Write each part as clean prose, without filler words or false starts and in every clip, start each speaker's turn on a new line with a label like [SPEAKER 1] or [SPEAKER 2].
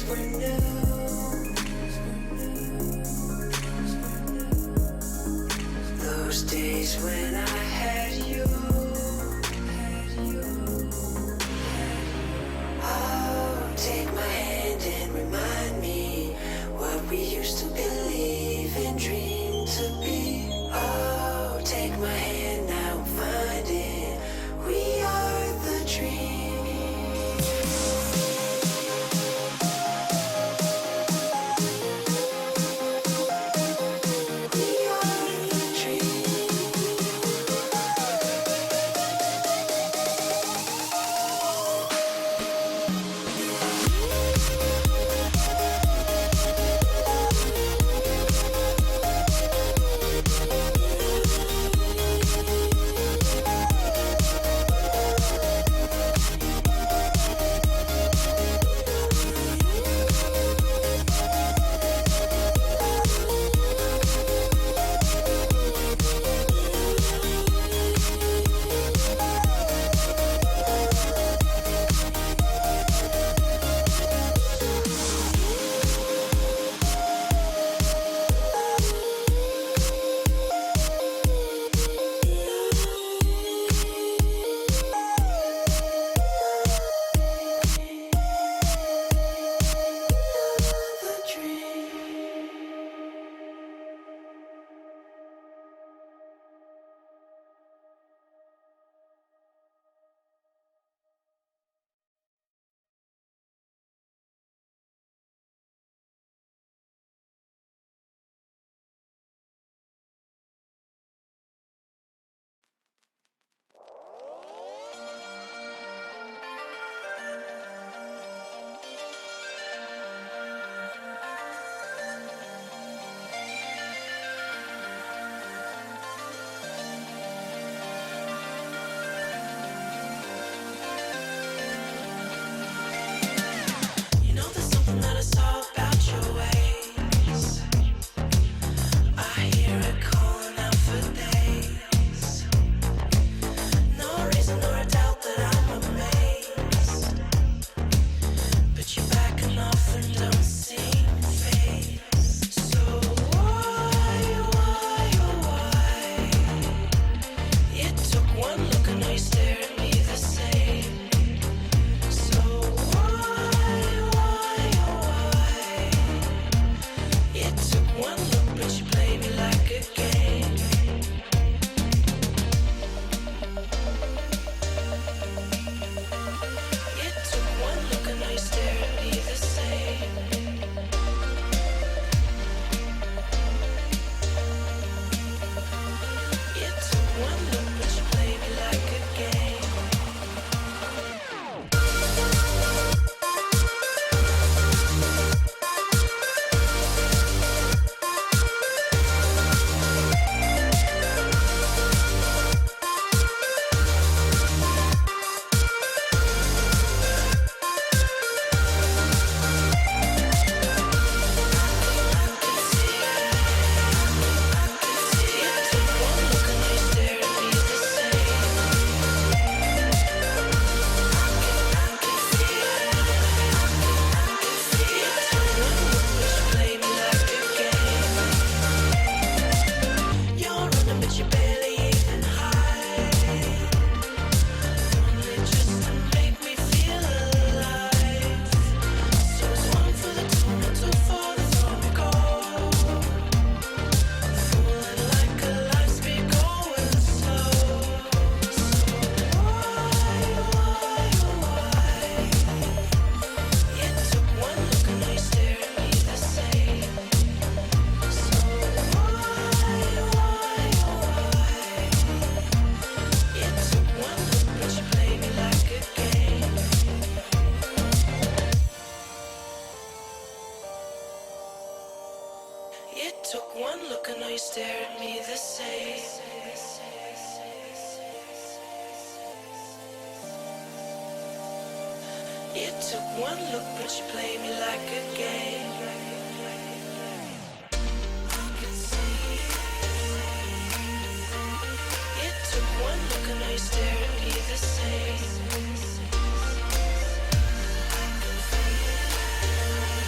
[SPEAKER 1] were new. Those days when I had you. Oh, take my hand and remind me what we used to believe and dream to be. Oh, take my hand now, find it. We are the dream.
[SPEAKER 2] It took one look, but you played me like a game. I can see it took one look and now you stare at me the same. I can feel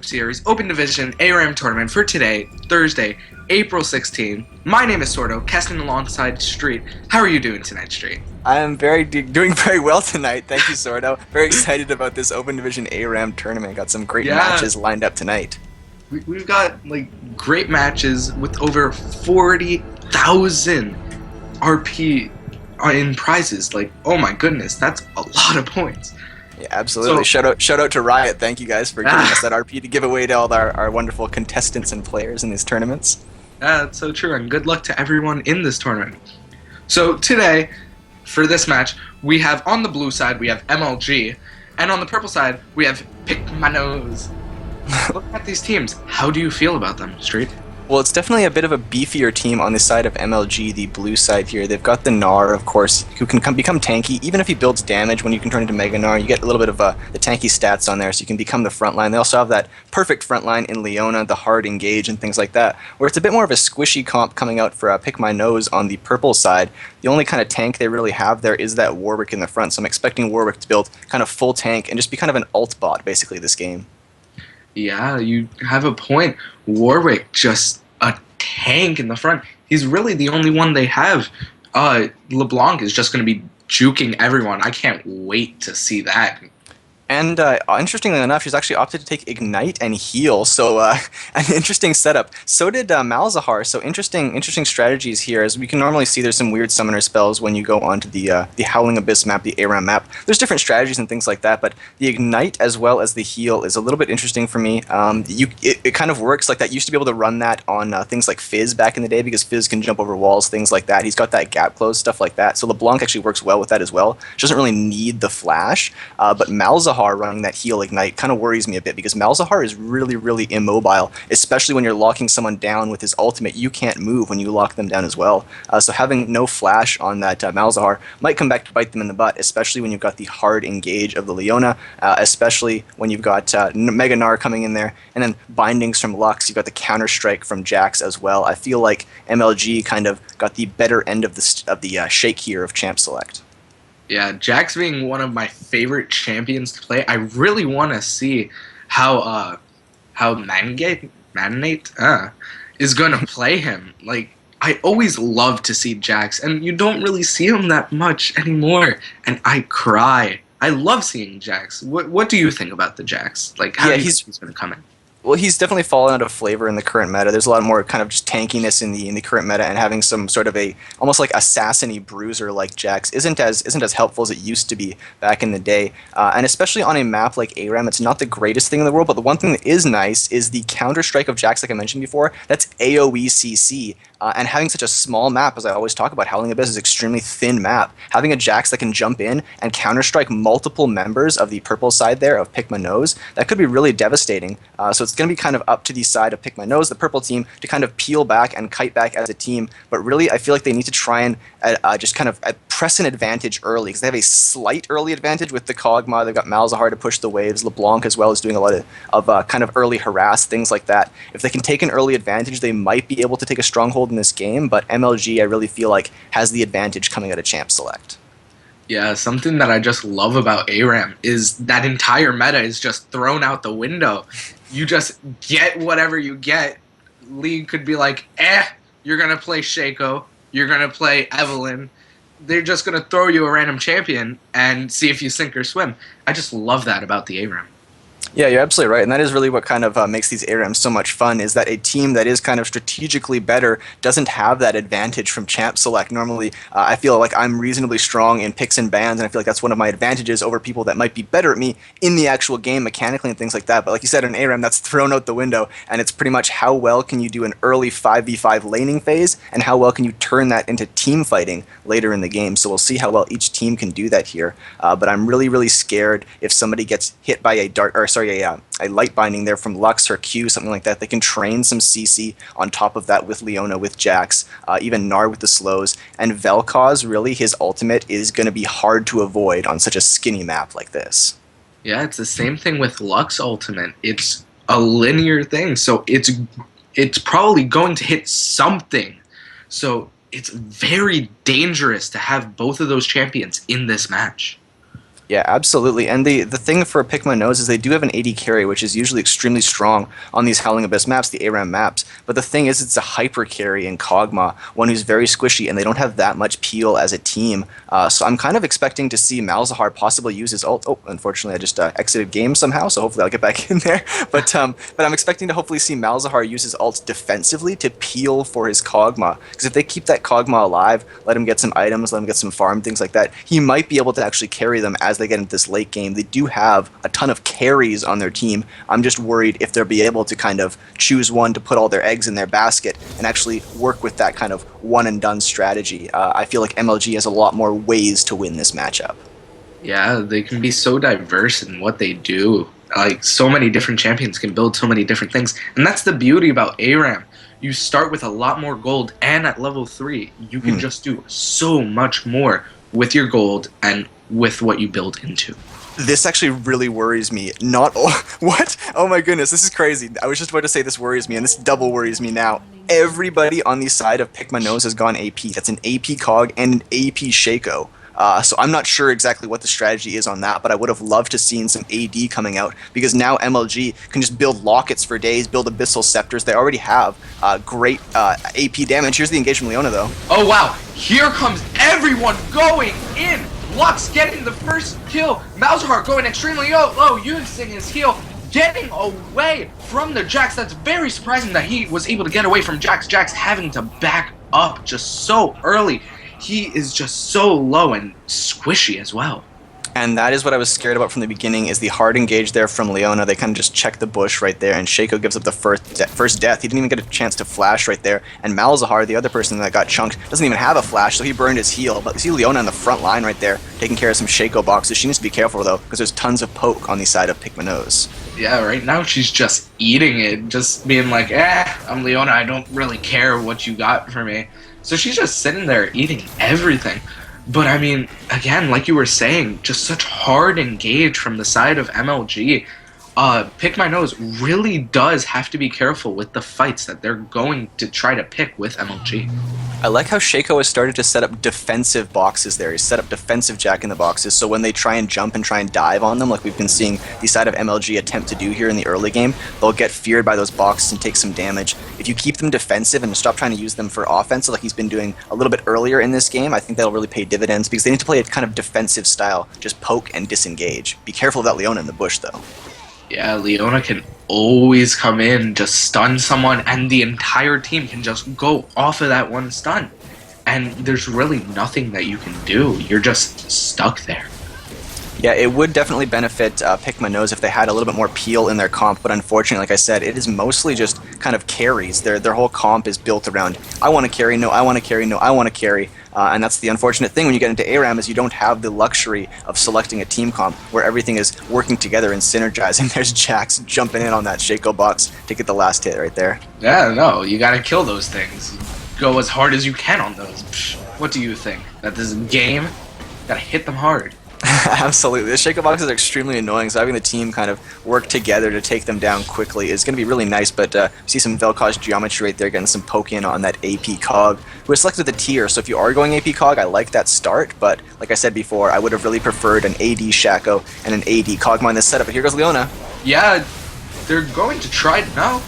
[SPEAKER 3] Series Open Division Aram Tournament for today, Thursday, April 16. My name is Sordo, casting alongside Street. How are you doing tonight, Street?
[SPEAKER 4] I am doing very well tonight. Thank you, Sordo. Very excited about this Open Division Aram tournament. Got some great matches lined up tonight.
[SPEAKER 3] We've got great matches with over 40,000 RP in prizes. Oh my goodness, that's a lot of points.
[SPEAKER 4] Yeah, absolutely. So, shout out to Riot. Thank you guys for giving us that RP to give away to all our wonderful contestants and players in these tournaments.
[SPEAKER 3] That's so true, and good luck to everyone in this tournament. So today, for this match, we have on the blue side, we have MLG, and on the purple side, we have Pick My Nose. Look at these teams. How do you feel about them, Street?
[SPEAKER 4] Well, it's definitely a bit of a beefier team on the side of MLG, the blue side here. They've got the Gnar, of course, who can become tanky. Even if he builds damage when you can turn into Mega Gnar, you get a little bit of the tanky stats on there, so you can become the front line. They also have that perfect front line in Leona, the hard engage, and things like that, where it's a bit more of a squishy comp coming out for Pick My Nose on the purple side. The only kind of tank they really have there is that Warwick in the front, so I'm expecting Warwick to build kind of full tank and just be kind of an ult bot, basically, this game.
[SPEAKER 3] Yeah, you have a point. Warwick, just a tank in the front. He's really the only one they have. LeBlanc is just going to be juking everyone. I can't wait to see that.
[SPEAKER 4] And interestingly enough, she's actually opted to take Ignite and Heal, so an interesting setup. So did Malzahar, so interesting strategies here. As we can normally see, there's some weird summoner spells when you go onto the Howling Abyss map, the Aram map. There's different strategies and things like that, but the Ignite as well as the Heal is a little bit interesting for me. It kind of works like that. You used to be able to run that on things like Fizz back in the day, because Fizz can jump over walls, things like that. He's got that gap close, stuff like that. So LeBlanc actually works well with that as well. She doesn't really need the flash, but Malzahar running that Heal Ignite kind of worries me a bit, because Malzahar is really, really immobile, especially when you're locking someone down with his ultimate. You can't move when you lock them down as well. So having no flash on that Malzahar might come back to bite them in the butt, especially when you've got the hard engage of the Leona, especially when you've got Mega Gnar coming in there, and then bindings from Lux. You've got the counter strike from Jax as well. I feel like MLG kind of got the better end of the shake here of Champ Select.
[SPEAKER 3] Yeah, Jax being one of my favorite champions to play, I really want to see how Magnate is going to play him. I always love to see Jax, and you don't really see him that much anymore, and I cry. I love seeing Jax. What do you think about the Jax? How do you think he's going to come in?
[SPEAKER 4] Well, he's definitely fallen out of flavor in the current meta. There's a lot more kind of just tankiness in the current meta, and having some sort of a almost like assassin-y bruiser like Jax isn't as helpful as it used to be back in the day. And especially on a map like Aram, it's not the greatest thing in the world. But the one thing that is nice is the counter strike of Jax, like I mentioned before. That's AOE CC. And having such a small map, as I always talk about, Howling Abyss is an extremely thin map. Having a Jax that can jump in and counter-strike multiple members of the purple side there of Pick My Nose, that could be really devastating. So it's going to be kind of up to the side of Pick My Nose, the purple team, to kind of peel back and kite back as a team. But really, I feel like they need to try and just kind of press an advantage early, because they have a slight early advantage with the Kog'Maw. They've got Malzahar to push the waves. LeBlanc as well is doing a lot of kind of early harass, things like that. If they can take an early advantage, they might be able to take a stronghold in this game, but MLG, I really feel like, has the advantage coming out of Champ Select.
[SPEAKER 3] Yeah, something that I just love about Aram is that entire meta is just thrown out the window. You just get whatever you get. League could be like, you're going to play Shaco, you're going to play Evelyn. They're just going to throw you a random champion and see if you sink or swim. I just love that about the Aram.
[SPEAKER 4] Yeah, you're absolutely right, and that is really what kind of makes these ARAMs so much fun, is that a team that is kind of strategically better doesn't have that advantage from Champ Select. Normally, I feel like I'm reasonably strong in picks and bans, and I feel like that's one of my advantages over people that might be better at me in the actual game mechanically and things like that. But like you said, an ARAM, that's thrown out the window, and it's pretty much how well can you do an early 5v5 laning phase, and how well can you turn that into team fighting later in the game. So we'll see how well each team can do that here. But I'm really, really scared if somebody gets hit by a light binding there from Lux or Q, something like that. They can train some CC on top of that with Leona, with Jax, even Gnar with the slows. And Vel'Koz, really, his ultimate is going to be hard to avoid on such a skinny map like this.
[SPEAKER 3] Yeah, it's the same thing with Lux ultimate. It's a linear thing, so it's probably going to hit something. So it's very dangerous to have both of those champions in this match.
[SPEAKER 4] Yeah, absolutely. And the thing for Pikmin knows is they do have an AD carry, which is usually extremely strong on these Howling Abyss maps, the ARAM maps. But the thing is, it's a hyper carry in Kog'Maw, one who's very squishy, and they don't have that much peel as a team. So I'm kind of expecting to see Malzahar possibly use his ult. Oh, unfortunately, I just exited game somehow, so hopefully I'll get back in there. But I'm expecting to hopefully see Malzahar use his ult defensively to peel for his Kog'Maw. Because if they keep that Kog'Maw alive, let him get some items, let him get some farm, things like that, he might be able to actually carry them as they get into this late game. They do have a ton of carries on their team. I'm just worried if they'll be able to kind of choose one to put all their eggs in their basket and actually work with that kind of one and done strategy. I feel like MLG has a lot more ways to win this matchup.
[SPEAKER 3] Yeah, they can be so diverse in what they do. Like, so many different champions can build so many different things. And that's the beauty about ARAM. You start with a lot more gold, and at level 3, you can just do so much more with your gold and with what you build into.
[SPEAKER 4] This actually really worries me. What? Oh my goodness, this is crazy. I was just about to say this worries me, and this double worries me now. Everybody on the side of Pikmin Nose has gone AP. That's an AP Cog and an AP Shaco. So I'm not sure exactly what the strategy is on that, but I would have loved to seen some AD coming out, because now MLG can just build lockets for days, build Abyssal Scepters. They already have great AP damage. Here's the engagement Leona, though.
[SPEAKER 3] Oh wow, here comes everyone going in! Lux getting the first kill, Malzahar going extremely low, using his heal, getting away from the Jax. That's very surprising that he was able to get away from Jax. Jax having to back up just so early. He is just so low and squishy as well.
[SPEAKER 4] And that is what I was scared about from the beginning, is the hard engage there from Leona. They kind of just check the bush right there, and Shaco gives up the first death. He didn't even get a chance to flash right there. And Malzahar, the other person that got chunked, doesn't even have a flash, so he burned his heal. But you see Leona on the front line right there, taking care of some Shaco boxes. She needs to be careful, though, because there's tons of poke on the side of Pikmin.
[SPEAKER 3] Yeah, right now she's just eating it, just being like, I'm Leona, I don't really care what you got for me. So she's just sitting there eating everything. But I mean, again, like you were saying, just such hard engage from the side of MLG. Pick My Nose really does have to be careful with the fights that they're going to try to pick with MLG.
[SPEAKER 4] I like how Shaco has started to set up defensive boxes there. He's set up defensive Jack in the boxes, so when they try and jump and try and dive on them, like we've been seeing the side of MLG attempt to do here in the early game, they'll get feared by those boxes and take some damage. If you keep them defensive and stop trying to use them for offense, like he's been doing a little bit earlier in this game, I think that'll really pay dividends, because they need to play a kind of defensive style, just poke and disengage. Be careful of that Leona in the bush, though.
[SPEAKER 3] Yeah, Leona can always come in, just stun someone, and the entire team can just go off of that one stun. And there's really nothing that you can do. You're just stuck there.
[SPEAKER 4] Yeah, it would definitely benefit Pikmin Nose if they had a little bit more peel in their comp, but unfortunately, like I said, it is mostly just kind of carries. Their whole comp is built around, I want to carry, no, I want to carry, no, I want to carry. And that's the unfortunate thing when you get into ARAM, is you don't have the luxury of selecting a team comp where everything is working together and synergizing. There's Jax jumping in on that Shaco box to get the last hit right there.
[SPEAKER 3] Yeah, no, you gotta kill those things. Go as hard as you can on those. What do you think? That this game, gotta hit them hard.
[SPEAKER 4] Absolutely. The Shaco boxes are extremely annoying, so having the team kind of work together to take them down quickly is going to be really nice, but see some Vel'Koz geometry right there, getting some poke in on that AP Cog, who is selected the tier, so if you are going AP Cog, I like that start, but like I said before, I would have really preferred an AD Shaco and an AD Kog'Maw in this setup, but here goes Leona.
[SPEAKER 3] Yeah, they're going to try no.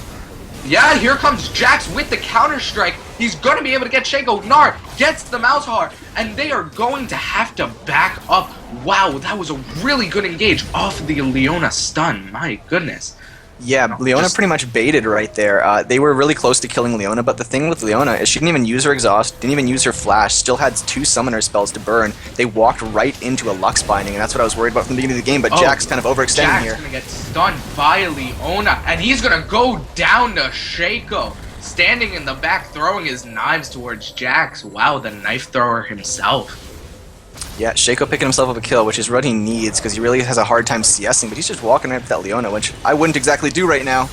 [SPEAKER 3] Yeah, here comes Jax with the counter-strike. He's going to be able to get Shaco. Gnar gets the Malzahar, and they are going to have to back up. Wow, that was a really good engage off the Leona stun. My goodness.
[SPEAKER 4] Yeah, Leona pretty much baited right there. They were really close to killing Leona, but the thing with Leona is she didn't even use her exhaust, didn't even use her flash, still had 2 summoner spells to burn. They walked right into a Lux Binding, and that's what I was worried about from the beginning of the game, but Jax kind of overextending here.
[SPEAKER 3] Jax gonna get stunned by Leona, and he's gonna go down to Shaco, standing in the back, throwing his knives towards Jax. Wow, the knife thrower himself.
[SPEAKER 4] Yeah, Shaco picking himself up a kill, which is what he needs, because he really has a hard time CSing, but he's just walking right up that Leona, which I wouldn't exactly do right now.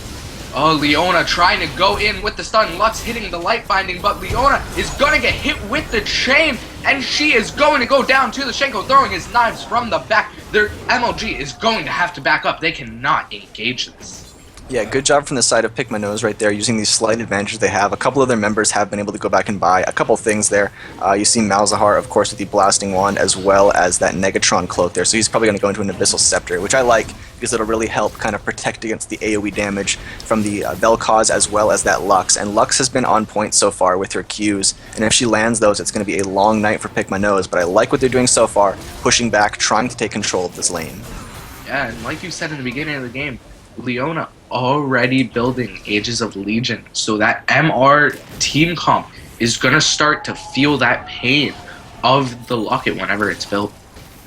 [SPEAKER 3] Oh, Leona trying to go in with the stun. Lux hitting the light binding, but Leona is going to get hit with the chain, and she is going to go down to the Shaco, throwing his knives from the back. Their MLG is going to have to back up. They cannot engage this.
[SPEAKER 4] Yeah, good job from the side of Pick My Nose right there, using these slight advantages they have. A couple of their members have been able to go back and buy a couple things there. You see Malzahar, of course, with the Blasting Wand, as well as that Negatron cloak there. So he's probably going to go into an Abyssal Scepter, which I like, because it'll really help kind of protect against the AoE damage from the Vel'Koz, as well as that Lux. And Lux has been on point so far with her Qs, and if she lands those, it's going to be a long night for Pick My Nose. But I like what they're doing so far, pushing back, trying to take control of this lane.
[SPEAKER 3] Yeah, and like you said in the beginning of the game, Leona already building Ages of Legion, so that MR team comp is going to start to feel that pain of the Locket whenever it's built.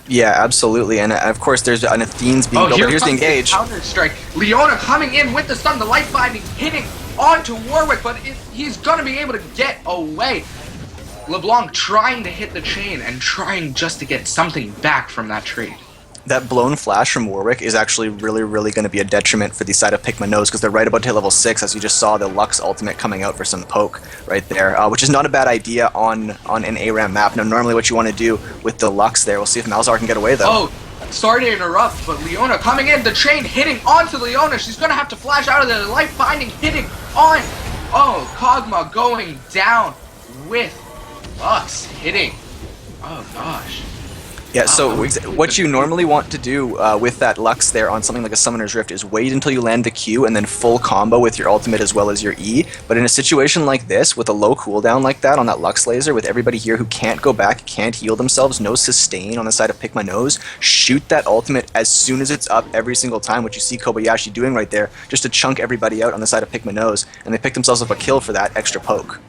[SPEAKER 4] Yeah, absolutely, and of course there's an Athene's being built, but here's the engage.
[SPEAKER 3] Counter-strike. Leona coming in with the stun, the light binding, hitting onto Warwick, but he's going to be able to get away. LeBlanc trying to hit the chain and trying just to get something back from that trade.
[SPEAKER 4] That blown flash from Warwick is actually really going to be a detriment for the side of Pick My Nose, because they're right about to hit level 6, as you just saw the Lux ultimate coming out for some poke right there, which is not a bad idea on an ARAM map. Now, normally what you want to do with the Lux there, we'll see if Malzahar can get away, though.
[SPEAKER 3] Oh, sorry to interrupt, but Leona coming in, the chain hitting onto Leona. She's going to have to flash out of there. The light binding hitting on. Oh, Kog'Maw going down with Lux hitting. Oh, gosh.
[SPEAKER 4] Yeah, so what you normally want to do with that Lux there on something like a Summoner's Rift is wait until you land the Q and then full combo with your ultimate as well as your E. But in a situation like this, with a low cooldown like that on that Lux laser, with everybody here who can't go back, can't heal themselves, no sustain on the side of Pick My Nose, shoot that ultimate as soon as it's up every single time, which you see Kobayashi doing right there, just to chunk everybody out on the side of Pick My Nose, and they pick themselves up a kill for that extra poke.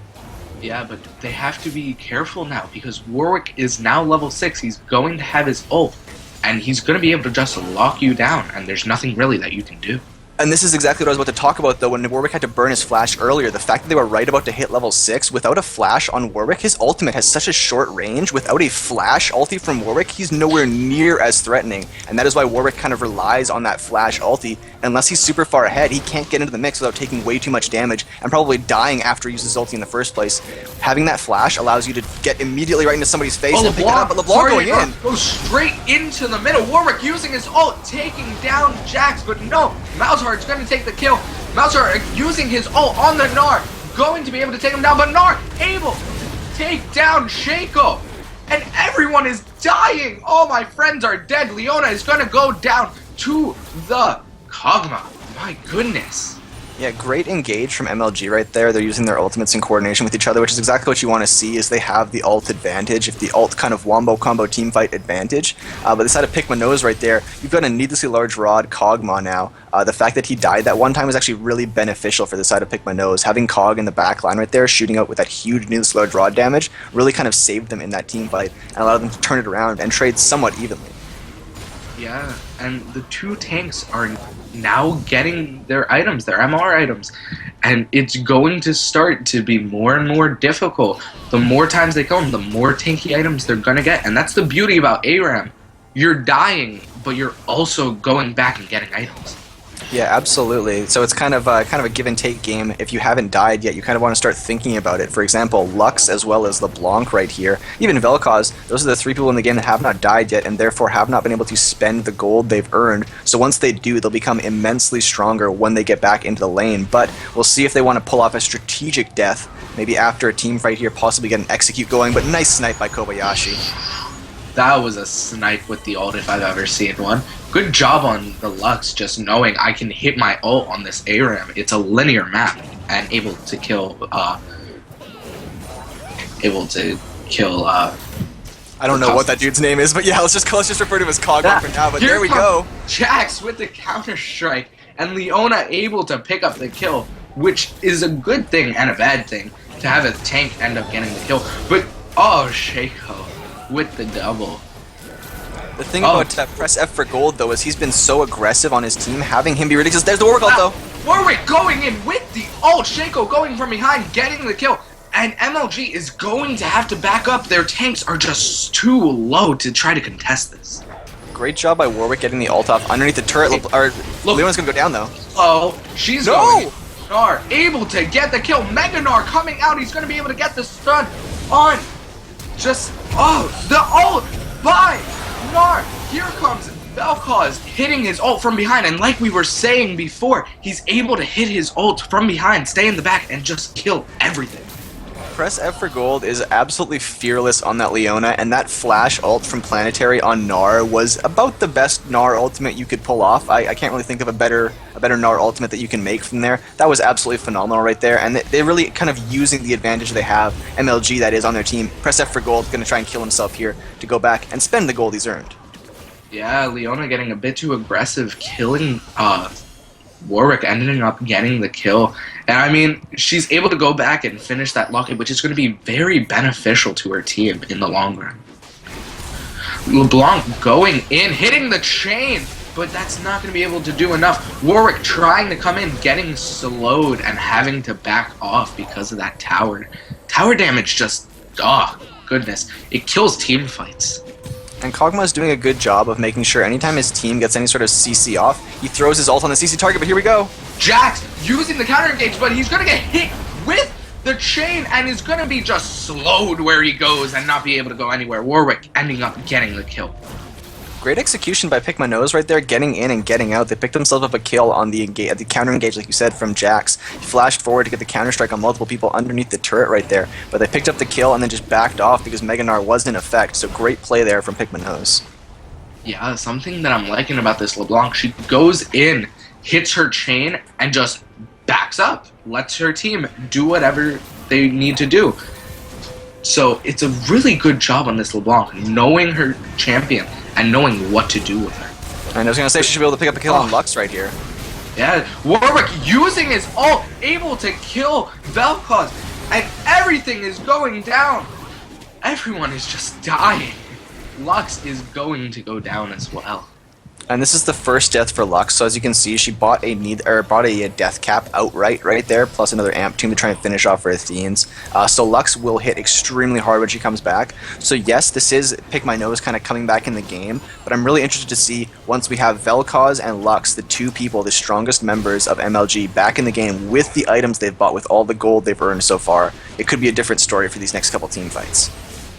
[SPEAKER 3] Yeah, but they have to be careful now, because Warwick is now level 6. He's going to have his ult, and he's going to be able to just lock you down, and there's nothing really that you can do.
[SPEAKER 4] And this is exactly what I was about to talk about, though, when Warwick had to burn his flash earlier. The fact that they were right about to hit level 6, without a flash on Warwick, his ultimate has such a short range. Without a flash ulti from Warwick, he's nowhere near as threatening. And that is why Warwick kind of relies on that flash ulti. Unless he's super far ahead, he can't get into the mix without taking way too much damage and probably dying after he uses ulti in the first place. Having that flash allows you to get immediately right into somebody's face and pick it up, but LeBlanc going in.
[SPEAKER 3] Goes straight into the middle. Warwick using his ult, taking down Jax, but no, Malzahar is going to take the kill. Malzahar using his ult on the Gnar, going to be able to take him down, but Gnar able to take down Shaco. And everyone is dying. All my friends are dead. Leona is going to go down to the Kog'Maw. My goodness.
[SPEAKER 4] Yeah, great engage from MLG right there. They're using their ultimates in coordination with each other, which is exactly what you want to see, is they have the ult advantage, if the ult kind of wombo combo teamfight advantage. But this side of Pick My Nose right there, you've got a needlessly large rod Kog'Maw now. The fact that he died that one time is actually really beneficial for the side of Pick My Nose. Having Cog in the back line right there, shooting out with that huge needlessly large rod damage, really kind of saved them in that teamfight and allowed them to turn it around and trade somewhat evenly.
[SPEAKER 3] Yeah, and the two tanks are now getting their items, their MR items, and it's going to start to be more and more difficult. The more times they come, the more tanky items they're gonna get, and that's the beauty about ARAM. You're dying, but you're also going back and getting items.
[SPEAKER 4] Yeah, absolutely. So it's kind of a give and take game. If you haven't died yet, you kind of want to start thinking about it. For example, Lux as well as LeBlanc right here, even Vel'Koz, those are the three people in the game that have not died yet and therefore have not been able to spend the gold they've earned. So once they do, they'll become immensely stronger when they get back into the lane. But we'll see if they want to pull off a strategic death, maybe after a team fight here, possibly get an execute going, but nice snipe by Kobayashi.
[SPEAKER 3] That was a snipe with the ult if I've ever seen one. Good job on the Lux, just knowing I can hit my ult on this Aram. It's a linear map and able to kill. I
[SPEAKER 4] don't know what that dude's name is, but yeah, let's just refer to him as Cogma for now. But
[SPEAKER 3] Here
[SPEAKER 4] there we
[SPEAKER 3] comes
[SPEAKER 4] go.
[SPEAKER 3] Jax with the counter strike, and Leona able to pick up the kill, which is a good thing and a bad thing to have a tank end up getting the kill. But oh, Shaco with the double.
[SPEAKER 4] The thing about press F for gold, though, is he's been so aggressive on his team, having him be ridiculous. There's the Warwick ult, though.
[SPEAKER 3] Warwick going in with the ult. Shaco going from behind, getting the kill. And MLG is going to have to back up. Their tanks are just too low to try to contest this.
[SPEAKER 4] Great job by Warwick getting the ult off underneath the turret. Leona's gonna go down, though.
[SPEAKER 3] Oh, she's going. Gnar able to get the kill. Mega Gnar coming out. He's going to be able to get the stun on. The ult by Gnar. Here comes Vel'Koz hitting his ult from behind, and like we were saying before, he's able to hit his ult from behind, stay in the back, and just kill everything.
[SPEAKER 4] Press F for gold is absolutely fearless on that Leona, and that flash ult from Planetary on Gnar was about the best Gnar ultimate you could pull off. I can't really think of a better Gnar ultimate that you can make from there. That was absolutely phenomenal right there, and they're really kind of using the advantage they have, MLG that is, on their team. Press F for gold, going to try and kill himself here to go back and spend the gold he's earned.
[SPEAKER 3] Yeah, Leona getting a bit too aggressive, killing Warwick, ending up getting the kill. And I mean, she's able to go back and finish that locket, which is going to be very beneficial to her team in the long run. LeBlanc going in, hitting the chain, but that's not going to be able to do enough. Warwick trying to come in, getting slowed and having to back off because of that tower. Tower damage just, oh, goodness. It kills team fights.
[SPEAKER 4] And Kog'Maw is doing a good job of making sure anytime his team gets any sort of CC off, he throws his ult on the CC target, but here we go.
[SPEAKER 3] Jax using the counter engage, but he's going to get hit with the chain and is going to be just slowed where he goes and not be able to go anywhere. Warwick ending up getting the kill.
[SPEAKER 4] Great execution by Pick My Nose right there, getting in and getting out. They picked themselves up a kill on the counter engage, like you said, from Jax. He flashed forward to get the counter strike on multiple people underneath the turret right there, but they picked up the kill and then just backed off because Mega Gnar was in effect. So great play there from Pick My Nose.
[SPEAKER 3] Yeah, something that I'm liking about this LeBlanc, she goes in, hits her chain, and just backs up, lets her team do whatever they need to do. So it's a really good job on this LeBlanc, knowing her champion and knowing what to do with her.
[SPEAKER 4] And I was going to say she should be able to pick up a kill on Lux right here.
[SPEAKER 3] Yeah, Warwick using his ult, able to kill Vel'Koz, and everything is going down. Everyone is just dying. Lux is going to go down as well.
[SPEAKER 4] And this is the first death for Lux, so as you can see, she bought a death cap outright right there, plus another amp tomb to try and finish off her Athenes. So Lux will hit extremely hard when she comes back. So yes, this is Pick My Nose kind of coming back in the game, but I'm really interested to see once we have Vel'Koz and Lux, the two people, the strongest members of MLG, back in the game with the items they've bought, with all the gold they've earned so far. It could be a different story for these next couple team fights.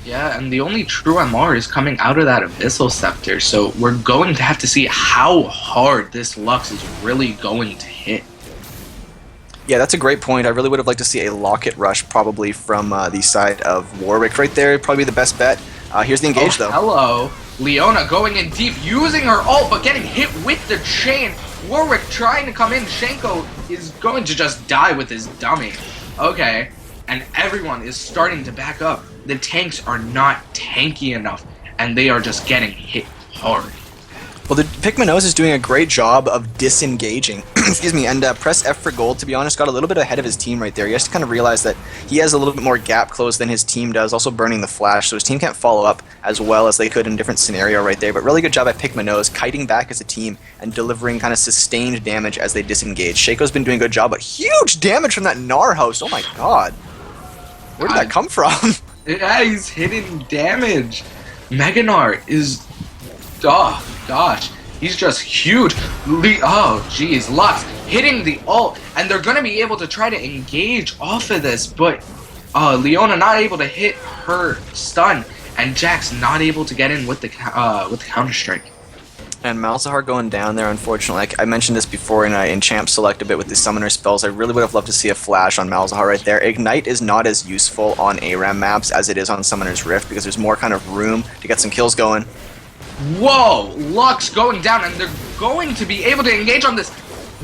[SPEAKER 3] Yeah, and the only true MR is coming out of that Abyssal Scepter, so we're going to have to see how hard this Lux is really going to hit.
[SPEAKER 4] Yeah, that's a great point. I really would have liked to see a Locket Rush probably from the side of Warwick right there. Probably the best bet. Here's the engage, though.
[SPEAKER 3] Hello. Leona going in deep, using her ult, but getting hit with the chain. Warwick trying to come in. Shenko is going to just die with his dummy. Okay, and everyone is starting to back up. The tanks are not tanky enough, and they are just getting hit hard.
[SPEAKER 4] Well, the Pick My Nose is doing a great job of disengaging. Excuse me, and press F for gold, to be honest, got a little bit ahead of his team right there. He has to kind of realize that he has a little bit more gap close than his team does, also burning the flash, so his team can't follow up as well as they could in a different scenario right there. But really good job at Pick My Nose, kiting back as a team and delivering kind of sustained damage as they disengage. Shaco's been doing a good job, but huge damage from that Gnar host. Oh my god. Where did that come from?
[SPEAKER 3] Yeah, he's hitting damage. Mega Gnar is... Oh, gosh. He's just huge. Oh, jeez. Lux hitting the ult, and they're going to be able to try to engage off of this, but Leona not able to hit her stun, and Jax not able to get in with the Counter-Strike.
[SPEAKER 4] And Malzahar going down there, unfortunately. Like I mentioned this before in Champ Select a bit with the Summoner spells. I really would have loved to see a flash on Malzahar right there. Ignite is not as useful on ARAM maps as it is on Summoner's Rift because there's more kind of room to get some kills going.
[SPEAKER 3] Whoa! Lux going down, and they're going to be able to engage on this.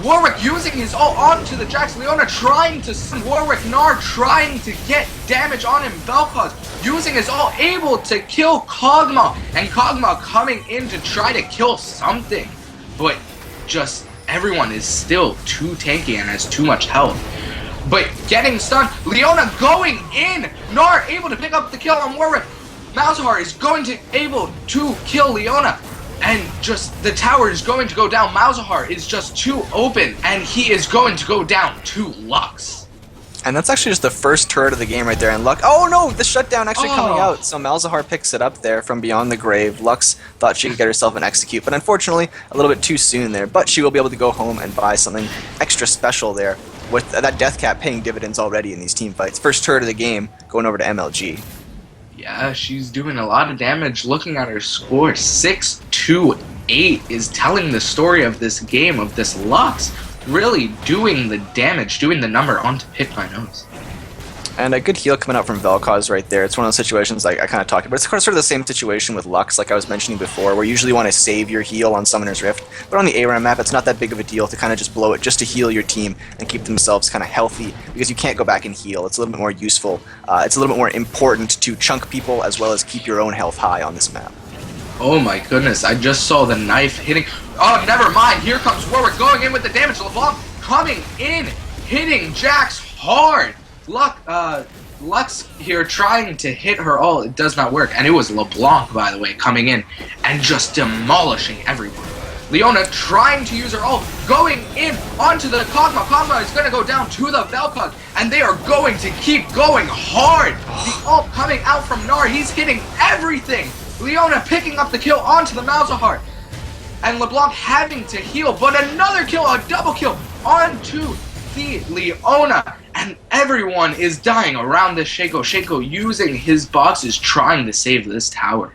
[SPEAKER 3] Warwick using his ult onto the Jax. Leona trying to send Warwick. Gnar trying to get damage on him. Vel'Koz using his ult, able to kill Kog'Maw. And Kog'Maw coming in to try to kill something. But just everyone is still too tanky and has too much health. But getting stunned. Leona going in. Gnar able to pick up the kill on Warwick. Malzahar is going to able to kill Leona. And just the tower is going to go down. Malzahar is just too open, and he is going to go down to Lux.
[SPEAKER 4] And that's actually just the first turret of the game right there. And Lux, oh no, the shutdown actually coming out. So Malzahar picks it up there from beyond the grave. Lux thought she could get herself an execute, but unfortunately a little bit too soon there. But she will be able to go home and buy something extra special there with that death cap paying dividends already in these team fights. First turret of the game going over to MLG.
[SPEAKER 3] Yeah, she's doing a lot of damage. Looking at her score, 6-2-8 is telling the story of this game, of this Lux really doing the damage, doing the number onto Pick My Nose.
[SPEAKER 4] And a good heal coming out from Vel'Koz right there. It's one of those situations like I kind of talked about. It's sort of the same situation with Lux, like I was mentioning before, where you usually want to save your heal on Summoner's Rift. But on the ARAM map, it's not that big of a deal to kind of just blow it just to heal your team and keep themselves kind of healthy, because you can't go back and heal. It's a little bit more useful. It's a little bit more important to chunk people as well as keep your own health high on this map.
[SPEAKER 3] Oh my goodness, I just saw the knife hitting. Oh, never mind. Here comes Warwick going in with the damage. LeBlanc coming in, hitting Jax hard. Lux here trying to hit her all. It does not work. And it was LeBlanc, by the way, coming in and just demolishing everyone. Leona trying to use her ult, going in onto the Kog'Maw. Kog'Maw is going to go down to the Vel'Koz, and they are going to keep going hard. The ult coming out from Gnar. He's hitting everything. Leona picking up the kill onto the Malzahar. And LeBlanc having to heal, but another kill, a double kill onto the Leona. And everyone is dying around this Shaco. Shaco using his boxes trying to save this tower.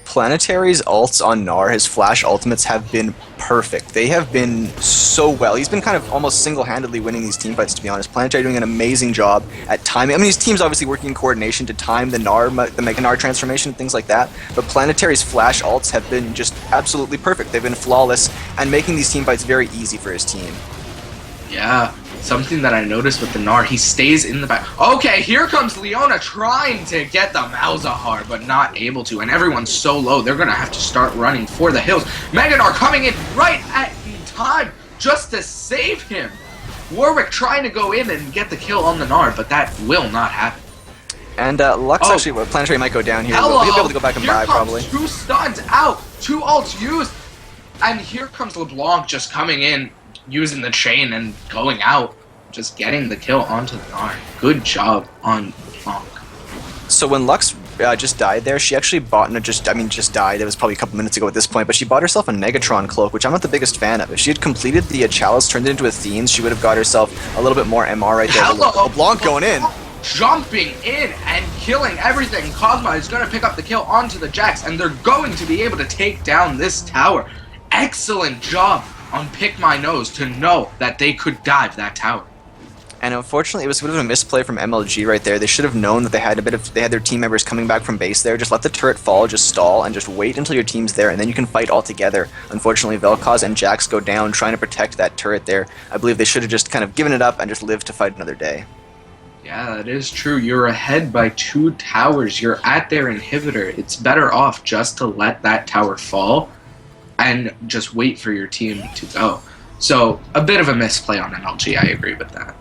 [SPEAKER 4] Planetary's ults on Gnar, his flash ultimates have been perfect. They have been so well. He's been kind of almost single-handedly winning these teamfights, to be honest. Planetary doing an amazing job at timing. I mean, his team's obviously working in coordination to time the Mega Gnar transformation and things like that, but Planetary's flash ults have been just absolutely perfect. They've been flawless and making these teamfights very easy for his team.
[SPEAKER 3] Yeah, something that I noticed with the Gnar, he stays in the back. Okay, here comes Leona trying to get the Malzahar, but not able to. And everyone's so low, they're going to have to start running for the hills. Mega Gnar coming in right at the time just to save him. Warwick trying to go in and get the kill on the Gnar, but that will not happen.
[SPEAKER 4] And Lux actually, well, Planetary might go down here.
[SPEAKER 3] Hello.
[SPEAKER 4] He'll be able to go back and
[SPEAKER 3] Here
[SPEAKER 4] buy,
[SPEAKER 3] comes
[SPEAKER 4] probably.
[SPEAKER 3] 2 stuns out, 2 ults used. And here comes LeBlanc just coming in, using the chain and going out, just getting the kill onto the Gnar. Good job on LeBlanc.
[SPEAKER 4] So when Lux just died there, she actually bought, just died. It was probably a couple minutes ago at this point, but she bought herself a Negatron cloak, which I'm not the biggest fan of. If she had completed the Chalice, turned it into a Themes, she would have got herself a little bit more MR right there.
[SPEAKER 3] Hello.
[SPEAKER 4] LeBlanc going in.
[SPEAKER 3] Jumping in and killing everything. Kog'Maw is going to pick up the kill onto the Jax, and they're going to be able to take down this tower. Excellent job on Pick My Nose to know that they could dive that tower.
[SPEAKER 4] And unfortunately, it was a bit of a misplay from MLG right there. They should have known that they had their team members coming back from base there. Just let the turret fall, just stall, and just wait until your team's there, and then you can fight all together. Unfortunately, Vel'Koz and Jax go down trying to protect that turret there. I believe they should have just kind of given it up and just lived to fight another day.
[SPEAKER 3] Yeah, that is true. You're ahead by 2 towers. You're at their inhibitor. It's better off just to let that tower fall and just wait for your team to go. So, a bit of a misplay on MLG, I agree with that.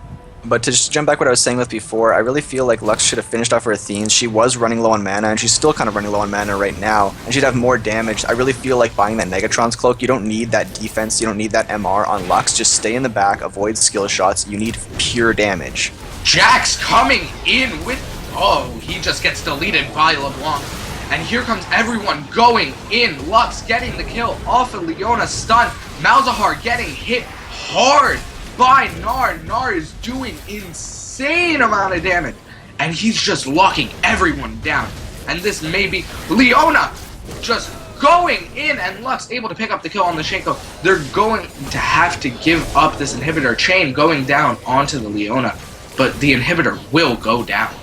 [SPEAKER 4] But to just jump back what I was saying with before, I really feel like Lux should have finished off her Athenes. She was running low on mana, and she's still kind of running low on mana right now, and she'd have more damage. I really feel like buying that Negatron's cloak, you don't need that defense, you don't need that MR on Lux. Just stay in the back, avoid skill shots, you need pure damage.
[SPEAKER 3] Jax coming in with... Oh, he just gets deleted by LeBlanc. And here comes everyone going in. Lux getting the kill off of Leona, stun. Malzahar getting hit hard by Gnar. Gnar is doing insane amount of damage. And he's just locking everyone down. And this may be Leona just going in, and Lux able to pick up the kill on the Shaco. They're going to have to give up this inhibitor chain going down onto the Leona, but the inhibitor will go down.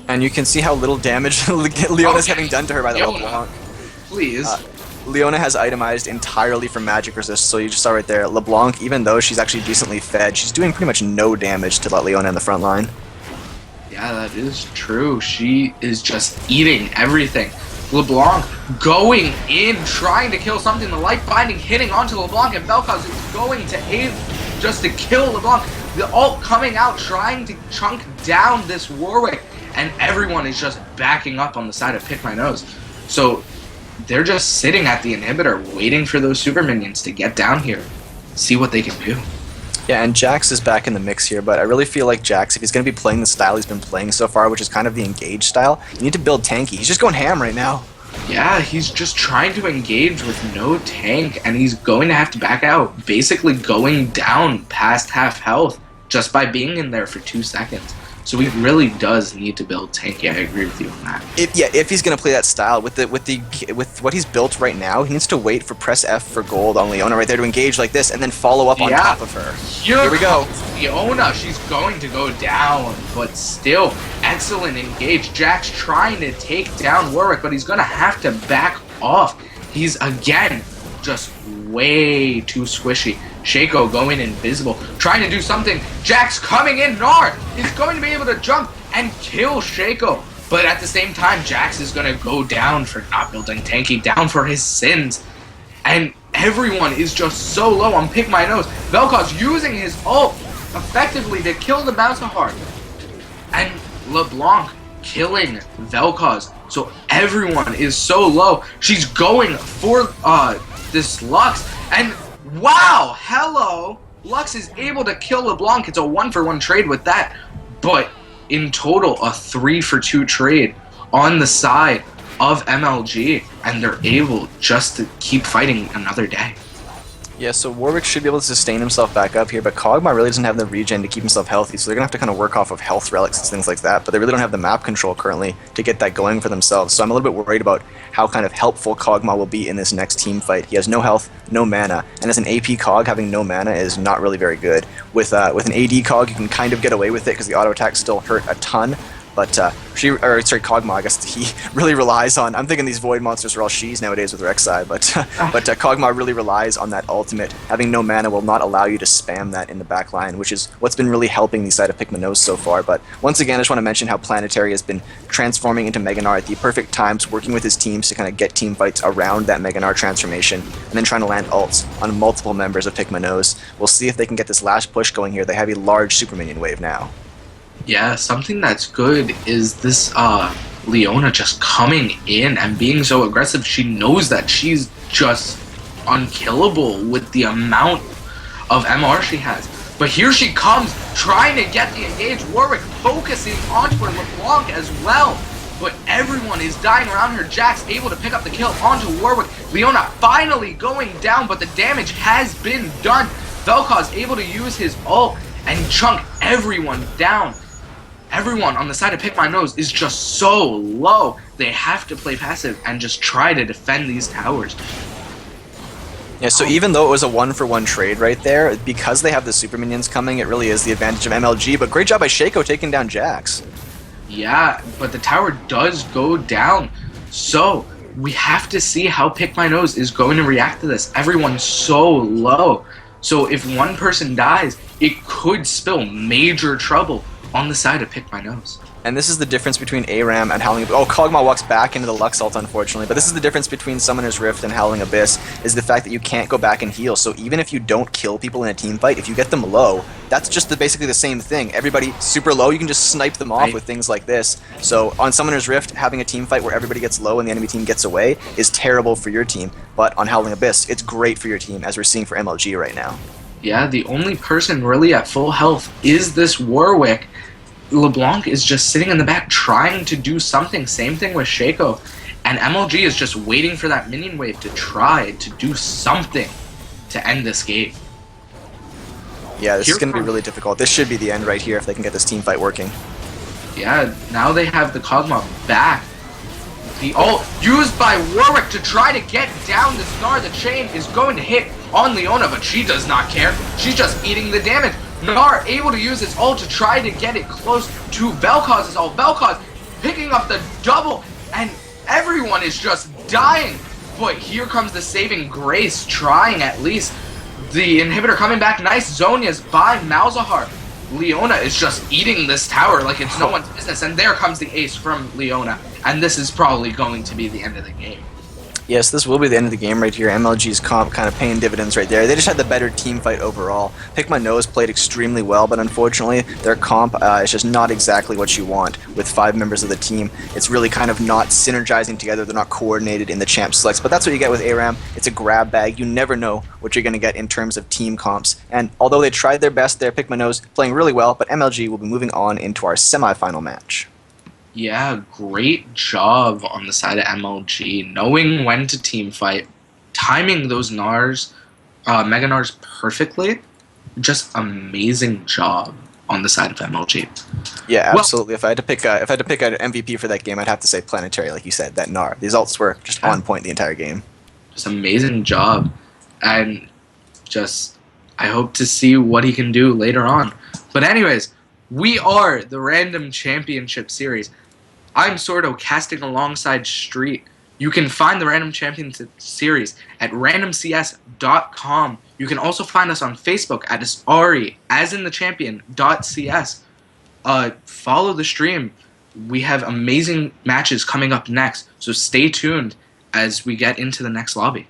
[SPEAKER 4] And you can see how little damage Leona's having done to her by the LeBlanc.
[SPEAKER 3] Please.
[SPEAKER 4] Leona has itemized entirely from magic resist, so you just saw right there, LeBlanc, even though she's actually decently fed, she's doing pretty much no damage to Leona in the front line.
[SPEAKER 3] Yeah, that is true. She is just eating everything. LeBlanc going in, trying to kill something. The light binding hitting onto LeBlanc, and Vel'Koz is going to aim just to kill LeBlanc. The ult coming out, trying to chunk down this Warwick, and everyone is just backing up on the side of Pick My Nose. So they're just sitting at the inhibitor, waiting for those super minions to get down here, see what they can do.
[SPEAKER 4] Yeah, and Jax is back in the mix here, but I really feel like Jax, if he's going to be playing the style he's been playing so far, which is kind of the engage style, you need to build tanky. He's just going ham right now.
[SPEAKER 3] Yeah, he's just trying to engage with no tank, and he's going to have to back out, basically going down past half health just by being in there for 2 seconds. So he really does need to build tank. Yeah, I agree with you on that.
[SPEAKER 4] If he's gonna play that style with what he's built right now, he needs to wait for press F for gold on Leona right there to engage like this, and then follow up on top of her.
[SPEAKER 3] Here
[SPEAKER 4] we go.
[SPEAKER 3] Leona, she's going to go down, but still excellent engage. Jax trying to take down Warwick, but he's gonna have to back off. He's again just way too squishy. Shaco going invisible, trying to do something. Jax coming in. Gnar is going to be able to jump and kill Shaco. But at the same time, Jax is going to go down for not building tanky, down for his sins. And everyone is just so low on Pick My Nose. Vel'Koz using his ult effectively to kill the Malzahar. And LeBlanc killing Vel'Koz. So everyone is so low. She's going for this Lux. And wow, hello! Lux is able to kill LeBlanc. It's a 1-for-1 trade with that. But in total, a 3-for-2 trade on the side of MLG. And they're able just to keep fighting another day.
[SPEAKER 4] Yeah, so Warwick should be able to sustain himself back up here, but Kog'Maw really doesn't have the regen to keep himself healthy, so they're going to have to kind of work off of health relics and things like that, but they really don't have the map control currently to get that going for themselves, so I'm a little bit worried about how kind of helpful Kog'Maw will be in this next team fight. He has no health, no mana, and as an AP Cog, having no mana is not really very good. With an AD Cog, you can kind of get away with it because the auto attacks still hurt a ton, but Kog'Maw, I guess he really relies on. I'm thinking these Void monsters are all she's nowadays with Rek'Sai, but Kog'Maw really relies on that ultimate. Having no mana will not allow you to spam that in the back line, which is what's been really helping the side of Pick My Nose so far. But once again, I just want to mention how Planetary has been transforming into Mega Gnar at the perfect times, working with his teams to kind of get team fights around that Mega Gnar transformation, and then trying to land ults on multiple members of Pick My Nose. We'll see if they can get this last push going here. They have a large super minion wave now.
[SPEAKER 3] Yeah, something that's good is this Leona just coming in and being so aggressive. She knows that she's just unkillable with the amount of MR she has. But here she comes, trying to get the engaged. Warwick focusing onto her, LeBlanc as well. But everyone is dying around her. Jax able to pick up the kill onto Warwick. Leona finally going down, but the damage has been done. Vel'Koz able to use his ult and chunk everyone down. Everyone on the side of Pick My Nose is just so low. They have to play passive and just try to defend these towers.
[SPEAKER 4] Yeah, so even though it was a 1-for-1 trade right there, because they have the super minions coming, it really is the advantage of MLG, but great job by Shaco taking down Jax.
[SPEAKER 3] Yeah, but the tower does go down. So we have to see how Pick My Nose is going to react to this. Everyone's so low. So if one person dies, it could spill major trouble on the side of Pick My Nose.
[SPEAKER 4] And this is the difference between Aram and Howling Abyss. Oh, Kog'Maw walks back into the Lux ult, unfortunately. But this is the difference between Summoner's Rift and Howling Abyss, is the fact that you can't go back and heal. So even if you don't kill people in a team fight, if you get them low, that's just basically the same thing. Everybody super low, you can just snipe them off with things like this. So on Summoner's Rift, having a team fight where everybody gets low and the enemy team gets away is terrible for your team. But on Howling Abyss, it's great for your team, as we're seeing for MLG right now.
[SPEAKER 3] Yeah, the only person really at full health is this Warwick. LeBlanc is just sitting in the back trying to do something. Same thing with Shaco. And MLG is just waiting for that minion wave to try to do something to end this game.
[SPEAKER 4] Yeah, this
[SPEAKER 3] Here
[SPEAKER 4] is going to be
[SPEAKER 3] comes-
[SPEAKER 4] really difficult. This should be the end right here if they can get this team fight working.
[SPEAKER 3] Yeah, now they have the Kog'Maw back. The ult used by Warwick to try to get down this Gnar. The chain is going to hit on Leona, but she does not care. She's just eating the damage. Gnar able to use his ult to try to get it close to Vel'Koz's ult. Vel'Koz picking up the double, and everyone is just dying. Boy, here comes the saving grace, trying at least. The inhibitor coming back. Nice Zonias by Malzahar. Leona is just eating this tower like it's no one's business, and there comes the ace from Leona, and this is probably going to be the end of the game.
[SPEAKER 4] Yes, this will be the end of the game right here. MLG's comp kind of paying dividends right there. They just had the better team fight overall. Pick My Nose played extremely well, but unfortunately, their comp is just not exactly what you want with 5 members of the team. It's really kind of not synergizing together. They're not coordinated in the champ selects, but that's what you get with Aram. It's a grab bag. You never know what you're going to get in terms of team comps. And although they tried their best there, Pick My Nose playing really well, but MLG will be moving on into our semifinal match.
[SPEAKER 3] Yeah, great job on the side of MLG, knowing when to team fight, timing those Nars, Mega Nars perfectly. Just amazing job on the side of MLG.
[SPEAKER 4] Yeah,
[SPEAKER 3] Well-
[SPEAKER 4] absolutely. If I had to pick an MVP for that game, I'd have to say Planetary, like you said, that Gnar. The results were just on point the entire game.
[SPEAKER 3] Just amazing job, and just I hope to see what he can do later on. But anyways, we are the Random Championship Series. I'm Sordo casting alongside Street. You can find the Random Championship Series at randomcs.com. You can also find us on Facebook at Ari, as in the champion.cs. Follow the stream. We have amazing matches coming up next, so stay tuned as we get into the next lobby.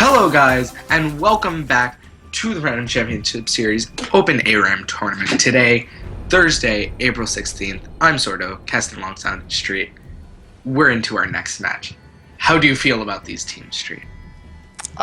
[SPEAKER 3] Hello, guys, and welcome back to the Random Championship Series Open Aram Tournament. Today, Thursday, April 16th, I'm Sordo, casting alongside Street. We're into our next match. How do you feel about these teams, Street?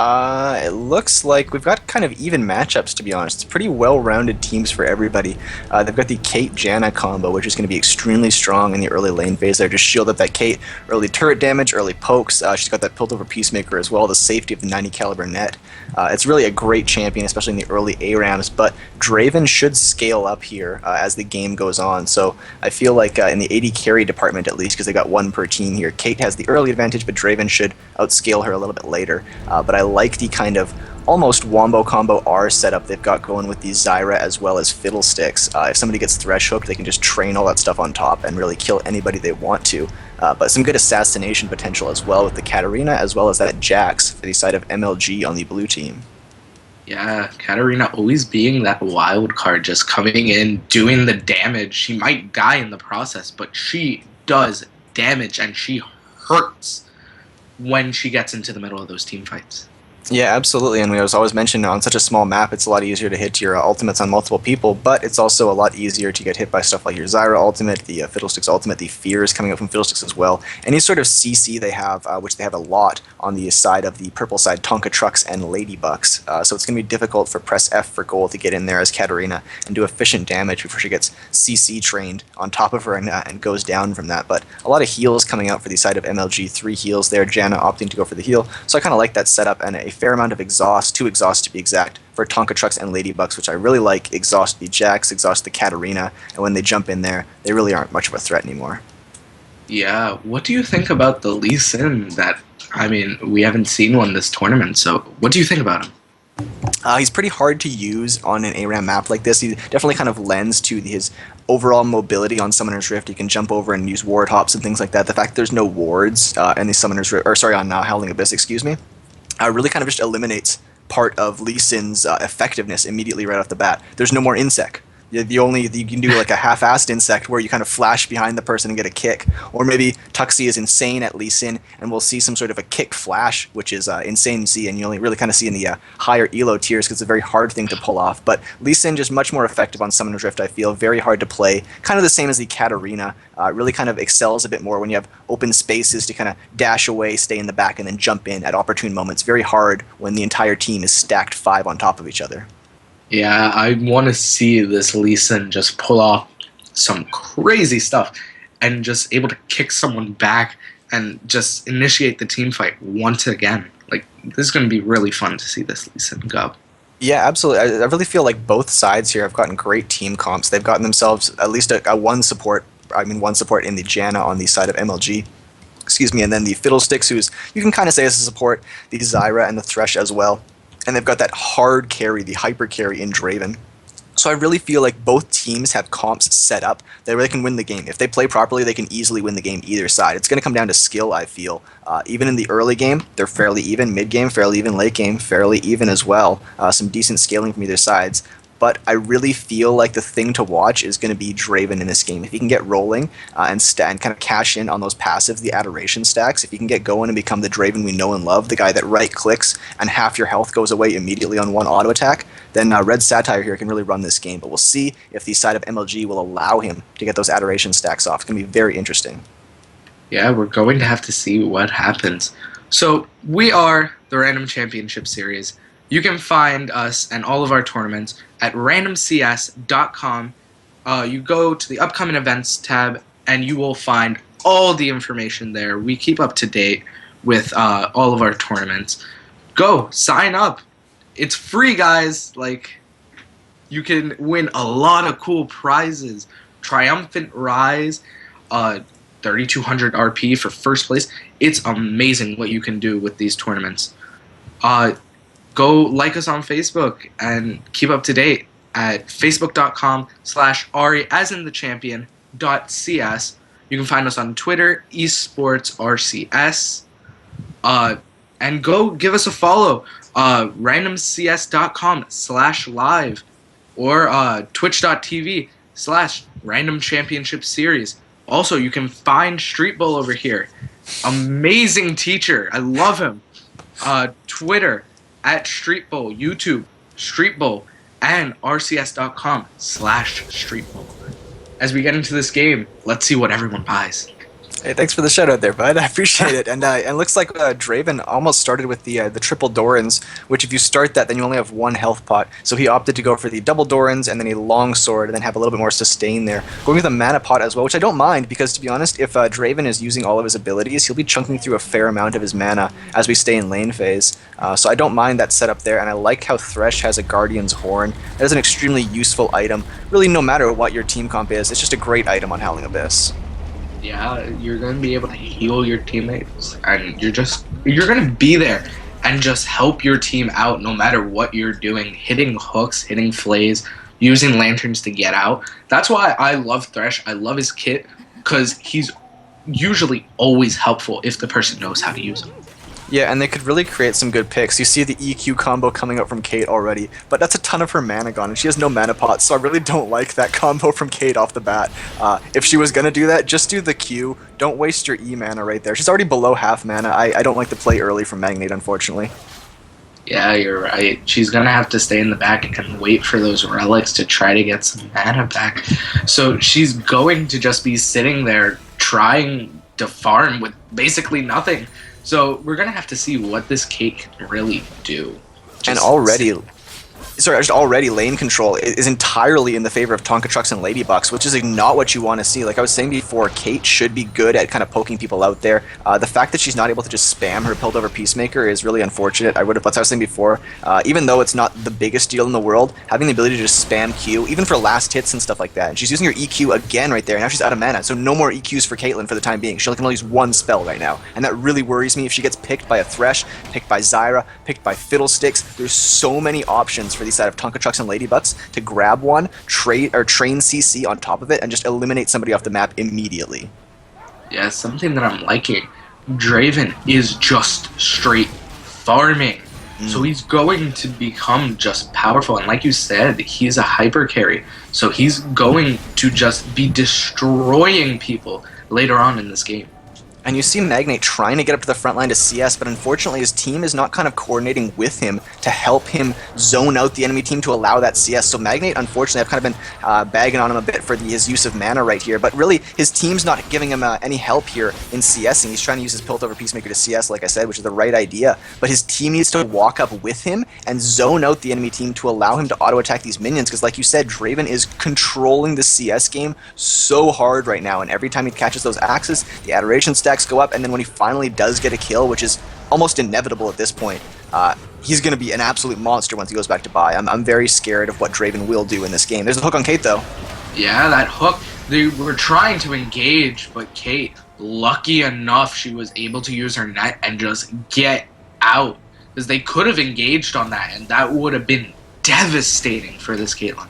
[SPEAKER 4] It looks like we've got kind of even matchups, to be honest. It's pretty well-rounded teams for everybody. They've got the Kate-Janna combo, which is going to be extremely strong in the early lane phase there. Just shield up that Kate, early turret damage, early pokes. She's got that Piltover Peacemaker as well, the safety of the 90 caliber net. It's really a great champion, especially in the early ARAMs, but Draven should scale up here as the game goes on. So I feel like in the AD carry department, at least, because they got one per team here, Kate has the early advantage, but Draven should outscale her a little bit later. But I like the kind of almost wombo combo R setup they've got going with the Zyra as well as Fiddlesticks. If somebody gets thresh hooked, they can just train all that stuff on top and really kill anybody they want to. But some good assassination potential as well with the Katarina as well as that Jax for the side of MLG on the blue team.
[SPEAKER 3] Yeah, Katarina always being that wild card, just coming in, doing the damage. She might die in the process, but she does damage and she hurts when she gets into the middle of those team fights.
[SPEAKER 4] Yeah, absolutely, and we always mentioned on such a small map, it's a lot easier to hit your ultimates on multiple people, but it's also a lot easier to get hit by stuff like your Zyra ultimate, the Fiddlesticks ultimate, the Fears coming up from Fiddlesticks as well. Any sort of CC they have, which they have a lot on the side of the purple side, Tonka Trucks and Ladybucks. So it's going to be difficult for press F for gold to get in there as Katarina and do efficient damage before she gets CC trained on top of her and goes down from that. But a lot of heals coming out for the side of MLG, 3 heals there, Janna opting to go for the heal. So I kind of like that setup, and a fair amount of exhaust, 2 exhausts to be exact, for Tonka Trucks and Ladybucks, which I really like. Exhaust the Jax, exhaust the Katarina, and when they jump in there, they really aren't much of a threat anymore.
[SPEAKER 3] Yeah, what do you think about the Lee Sin that, we haven't seen one this tournament, so what do you think about him?
[SPEAKER 4] He's pretty hard to use on an ARAM map like this. He definitely kind of lends to his overall mobility on Summoner's Rift. He can jump over and use ward hops and things like that. The fact that there's no wards in the Summoner's Rift, on Howling Abyss, really kind of just eliminates part of Lee Sin's effectiveness immediately right off the bat. There's no more insect. You can do like a half-assed insect where you kind of flash behind the person and get a kick, or maybe Tuxie is insane at Lee Sin and we'll see some sort of a kick flash, which is insane to see, and you only really kind of see in the higher elo tiers because it's a very hard thing to pull off. But Lee Sin just much more effective on Summoner's Rift, I feel. Very hard to play, kind of the same as the Katarina. Really kind of excels a bit more when you have open spaces to kind of dash away, stay in the back, and then jump in at opportune moments. Very hard when the entire team is stacked 5 on top of each other.
[SPEAKER 3] Yeah, I want to see this Lee Sin just pull off some crazy stuff and just able to kick someone back and just initiate the team fight once again. Like, this is going to be really fun to see this Lee Sin go.
[SPEAKER 4] Yeah, absolutely. I really feel like both sides here have gotten great team comps. They've gotten themselves at least a one support in the Janna on the side of MLG. And then the Fiddlesticks, who's, you can kind of say as a support, the Zyra and the Thresh as well. And they've got that hard carry, the hyper carry in Draven. So I really feel like both teams have comps set up that really can win the game. If they play properly, they can easily win the game either side. It's going to come down to skill, I feel. Even in the early game, they're fairly even. Mid-game, fairly even. Late game, fairly even as well. Some decent scaling from either sides. But I really feel like the thing to watch is going to be Draven in this game. If he can get rolling and kind of cash in on those passives, the adoration stacks, if he can get going and become the Draven we know and love, the guy that right-clicks and half your health goes away immediately on one auto attack, then Red Satire here can really run this game. But we'll see if the side of MLG will allow him to get those adoration stacks off. It's going to be very interesting.
[SPEAKER 3] Yeah, we're going to have to see what happens. So we are the Random Championship Series. You can find us and all of our tournaments at randomcs.com. You go to the upcoming events tab and you will find all the information there. We keep up to date with all of our tournaments. Go, sign up. It's free, guys. Like, you can win a lot of cool prizes. Triumphant Rise, 3,200 RP for first place. It's amazing what you can do with these tournaments. Go like us on Facebook and keep up to date at facebook.com/Ari as in the champion.cs. You can find us on Twitter, esportsrcs. And go give us a follow, randomcs.com/live or twitch.tv/Random Championship Series. Also, you can find Street Bull over here. Amazing teacher. I love him. Twitter at Street Bowl, YouTube, Street Bowl, and rcs.com/Street Bowl. As we get into this game, let's see what everyone buys.
[SPEAKER 4] Hey, thanks for the shout out there, bud. I appreciate it. And it looks like Draven almost started with the triple Dorans, which if you start that, then you only have one health pot. So he opted to go for the double Dorans and then a long sword and then have a little bit more sustain there. Going with a mana pot as well, which I don't mind because, to be honest, if Draven is using all of his abilities, he'll be chunking through a fair amount of his mana as we stay in lane phase. So I don't mind that setup there, and I like how Thresh has a Guardian's Horn. That is an extremely useful item. Really, no matter what your team comp is, it's just a great item on Howling Abyss.
[SPEAKER 3] Yeah, you're going to be able to heal your teammates, and you're going to be there and just help your team out no matter what you're doing, hitting hooks, hitting flays, using lanterns to get out. That's why I love Thresh. I love his kit because he's usually always helpful if the person knows how to use him.
[SPEAKER 4] Yeah, and they could really create some good picks. You see the EQ combo coming out from Kate already, but that's a ton of her mana gone, and she has no mana pot, so I really don't like that combo from Kate off the bat. If she was going to do that, just do the Q. Don't waste your E mana right there. She's already below half mana. I don't like the play early from Magnate, unfortunately.
[SPEAKER 3] Yeah, you're right. She's going to have to stay in the back and wait for those relics to try to get some mana back. So she's going to just be sitting there trying to farm with basically nothing. So we're going to have to see what this Kate can really do.
[SPEAKER 4] And already lane control is entirely in the favor of Tonka Trucks and Ladybucks, which is not what you want to see. Like I was saying before, Kate should be good at kind of poking people out there. The fact that she's not able to just spam her Piltover Peacemaker is really unfortunate. That's what I was saying before. Even though it's not the biggest deal in the world, having the ability to just spam Q, even for last hits and stuff like that. And she's using her EQ again right there, and now she's out of mana, so no more EQs for Caitlyn for the time being. She can only use one spell right now, and that really worries me. If she gets picked by a Thresh, picked by Zyra, picked by Fiddlesticks, there's so many options for these side of Tonka Trucks and Ladybucks to grab one, train CC on top of it, and just eliminate somebody off the map immediately.
[SPEAKER 3] Yeah, something that I'm liking. Draven is just straight farming. So he's going to become just powerful. And like you said, he's a hyper carry. So he's going to just be destroying people later on in this game.
[SPEAKER 4] And you see Magnate trying to get up to the front line to CS, but unfortunately his team is not kind of coordinating with him to help him zone out the enemy team to allow that CS. So Magnate, unfortunately, I've kind of been bagging on him a bit for his use of mana right here, but really his team's not giving him any help here in CSing. He's trying to use his Piltover Peacemaker to CS, like I said, which is the right idea, but his team needs to walk up with him and zone out the enemy team to allow him to auto-attack these minions, because like you said, Draven is controlling the CS game so hard right now, and every time he catches those axes, the adoration stacks go up, and then when he finally does get a kill, which is almost inevitable at this point, he's going to be an absolute monster once he goes back to buy. I'm very scared of what Draven will do in this game. There's a hook on Kate, though.
[SPEAKER 3] Yeah, that hook, they were trying to engage, but Kate, lucky enough, she was able to use her net and just get out, because they could have engaged on that, and that would have been devastating for this Caitlyn.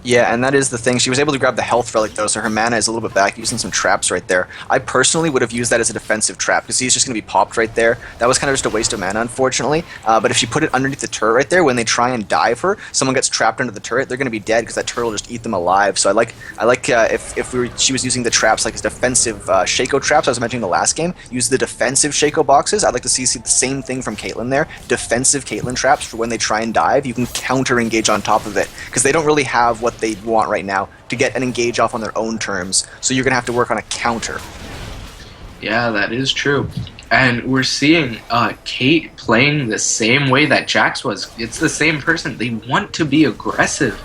[SPEAKER 4] Yeah, and that is the thing. She was able to grab the health relic, though, so her mana is a little bit back, using some traps right there. I personally would have used that as a defensive trap, because he's just going to be popped right there. That was kind of just a waste of mana, unfortunately. But if she put it underneath the turret right there, when they try and dive her, someone gets trapped under the turret, they're going to be dead, because that turret will just eat them alive. So I like if she was using the traps like as defensive Shaco traps, I was mentioning the last game, use the defensive Shaco boxes. I'd like to see the same thing from Caitlyn there. Defensive Caitlyn traps for when they try and dive. You can counter-engage on top of it, because they don't really have what they want right now to get an engage off on their own terms, so you're going to have to work on a counter.
[SPEAKER 3] Yeah, that is true. And we're seeing Kate playing the same way that Jax was. It's the same person. They want to be aggressive,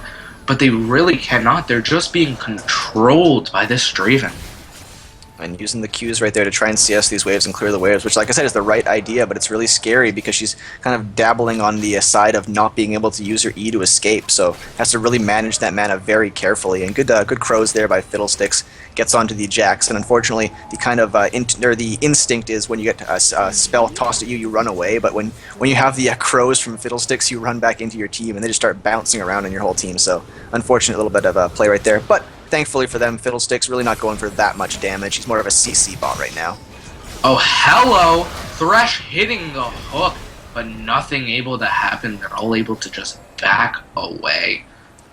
[SPEAKER 3] but they really cannot. They're just being controlled by this Draven.
[SPEAKER 4] And using the Qs right there to try and CS these waves and clear the waves, which, like I said, is the right idea, but it's really scary because she's kind of dabbling on the side of not being able to use her E to escape, so has to really manage that mana very carefully. And good crows there by Fiddlesticks, gets onto the Jax, and unfortunately the kind of the instinct is when you get a spell tossed at you, you run away, but when you have the crows from Fiddlesticks, you run back into your team and they just start bouncing around in your whole team. So unfortunate little bit of a play right there, but thankfully for them, Fiddlesticks really not going for that much damage. He's more of a CC bot right now.
[SPEAKER 3] Oh, hello! Thresh hitting the hook, but nothing able to happen. They're all able to just back away.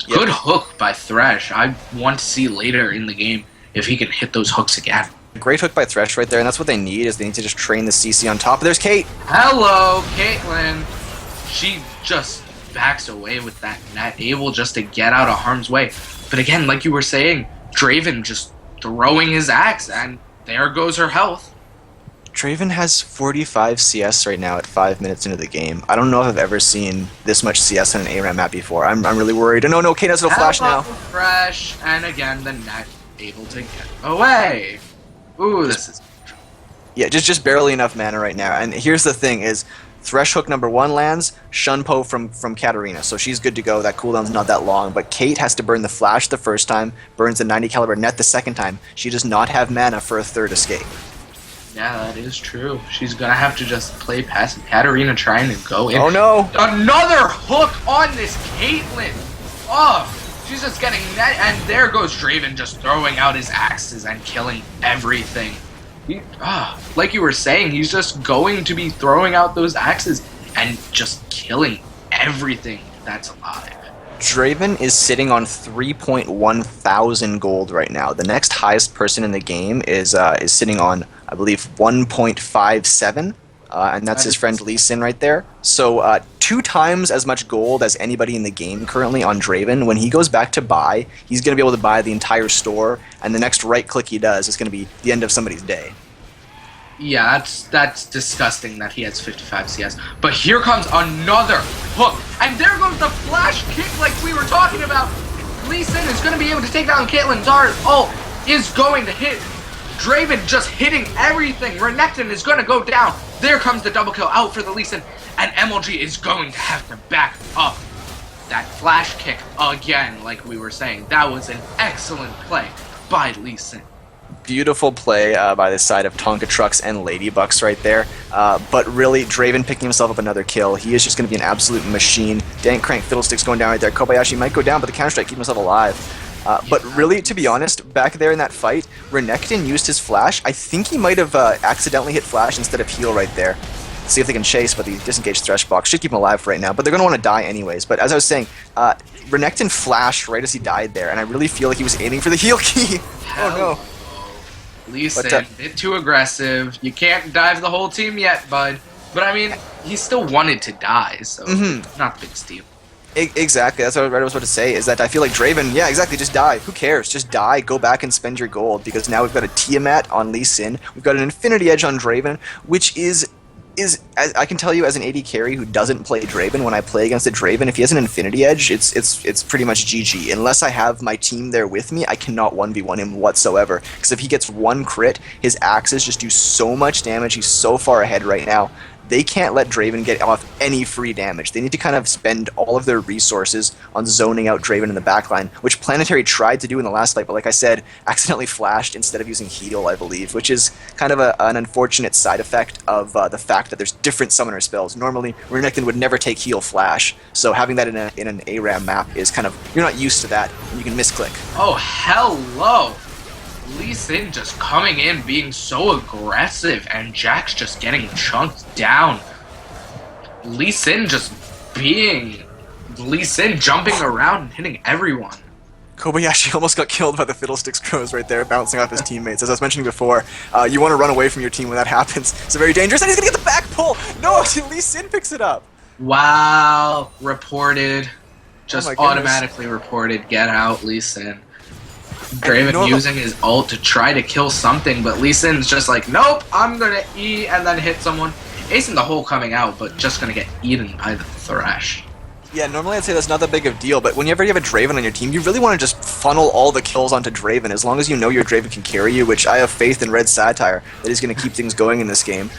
[SPEAKER 3] Yep. Good hook by Thresh. I want to see later in the game if he can hit those hooks again.
[SPEAKER 4] Great hook by Thresh right there, and that's what they need, is they need to just train the CC on top. There's Kate!
[SPEAKER 3] Hello, Caitlyn! she just backs away with that net, able just to get out of harm's way. But again, like you were saying, Draven just throwing his axe, and there goes her health.
[SPEAKER 4] Draven has 45 CS right now at 5 minutes into the game. I don't know if I've ever seen this much CS on an ARAM map before. I'm really worried. No, Kate has no flash now.
[SPEAKER 3] Fresh, and again, the net able to get away. Ooh, this is...
[SPEAKER 4] Yeah, just barely enough mana right now. And here's the thing is, Thresh hook number 1 lands, Shunpo from Katarina, so she's good to go. That cooldown's not that long, but Kate has to burn the flash the first time, burns the 90 caliber net the second time. She does not have mana for a third escape.
[SPEAKER 3] Yeah, that is true. She's gonna have to just play passive. Katarina trying to go in.
[SPEAKER 4] Oh no!
[SPEAKER 3] Another hook on this Caitlyn! Oh, she's just getting net, and there goes Draven just throwing out his axes and killing everything. Like you were saying, he's just going to be throwing out those axes and just killing everything that's alive.
[SPEAKER 4] Draven is sitting on 3.1 thousand gold right now. The next highest person in the game is sitting on, I believe, 1.57, and that's his friend Lee Sin right there. So 2 times as much gold as anybody in the game currently on Draven. When he goes back to buy, he's going to be able to buy the entire store, and the next right click he does is going to be the end of somebody's day.
[SPEAKER 3] Yeah, that's disgusting that he has 55 CS. But here comes another hook. And there goes the flash kick like we were talking about. Lee Sin is going to be able to take down Caitlyn. Zara's ult is going to hit. Draven just hitting everything. Renekton is going to go down. There comes the double kill out for the Lee Sin. And MLG is going to have to back up. That flash kick again, like we were saying. That was an excellent play by Lee Sin.
[SPEAKER 4] Beautiful play by the side of Tonka Trucks and Ladybucks right there. But really, Draven picking himself up another kill. He is just going to be an absolute machine. Dank Crank Fiddlesticks going down right there. Kobayashi might go down, but the counter-strike keep himself alive. But really, to be honest, back there in that fight, Renekton used his flash. I think he might have accidentally hit flash instead of heal right there. See if they can chase, but the disengaged Thresh box should keep him alive for right now. But they're going to want to die anyways. But as I was saying, Renekton flashed right as he died there, and I really feel like he was aiming for the heal key. Oh no.
[SPEAKER 3] Lee Sin, a bit too aggressive. You can't dive the whole team yet, bud. But I mean, he still wanted to die, so not the biggest deal.
[SPEAKER 4] Exactly, that's what I was about to say, is that I feel like Draven, yeah, exactly, just die. Who cares? Just die, go back and spend your gold, because now we've got a Tiamat on Lee Sin, we've got an Infinity Edge on Draven, which is I can tell you as an AD carry who doesn't play Draven, when I play against a Draven, if he has an Infinity Edge, it's pretty much GG. Unless I have my team there with me, I cannot 1v1 him whatsoever. Because if he gets one crit, his axes just do so much damage, he's so far ahead right now. They can't let Draven get off any free damage. They need to kind of spend all of their resources on zoning out Draven in the backline, which Planetary tried to do in the last fight, but like I said, accidentally flashed instead of using heal, I believe, which is kind of an unfortunate side effect of the fact that there's different summoner spells. Normally, Renekton would never take heal flash, so having that in an ARAM map is kind of, you're not used to that, and you can misclick.
[SPEAKER 3] Oh, hello! Lee Sin just coming in, being so aggressive, and Jack's just getting chunked down. Lee Sin just being Lee Sin, jumping around and hitting everyone.
[SPEAKER 4] Kobayashi almost got killed by the Fiddlesticks Crows right there, bouncing off his teammates. As I was mentioning before, you want to run away from your team when that happens. It's very dangerous, and he's going to get the back pull! No, Lee Sin picks it up!
[SPEAKER 3] Wow, reported. Just
[SPEAKER 4] Oh my goodness.
[SPEAKER 3] automatically reported, get out, Lee Sin. Draven using his ult to try to kill something, but Lee Sin's just like, nope, I'm gonna E and then hit someone. Acing the hole coming out, but just gonna get eaten by the Thresh.
[SPEAKER 4] Yeah, normally I'd say that's not that big of a deal, but whenever you have a Draven on your team, you really want to just funnel all the kills onto Draven, as long as you know your Draven can carry you, which I have faith in Red Satire that he's going to keep things going in this game.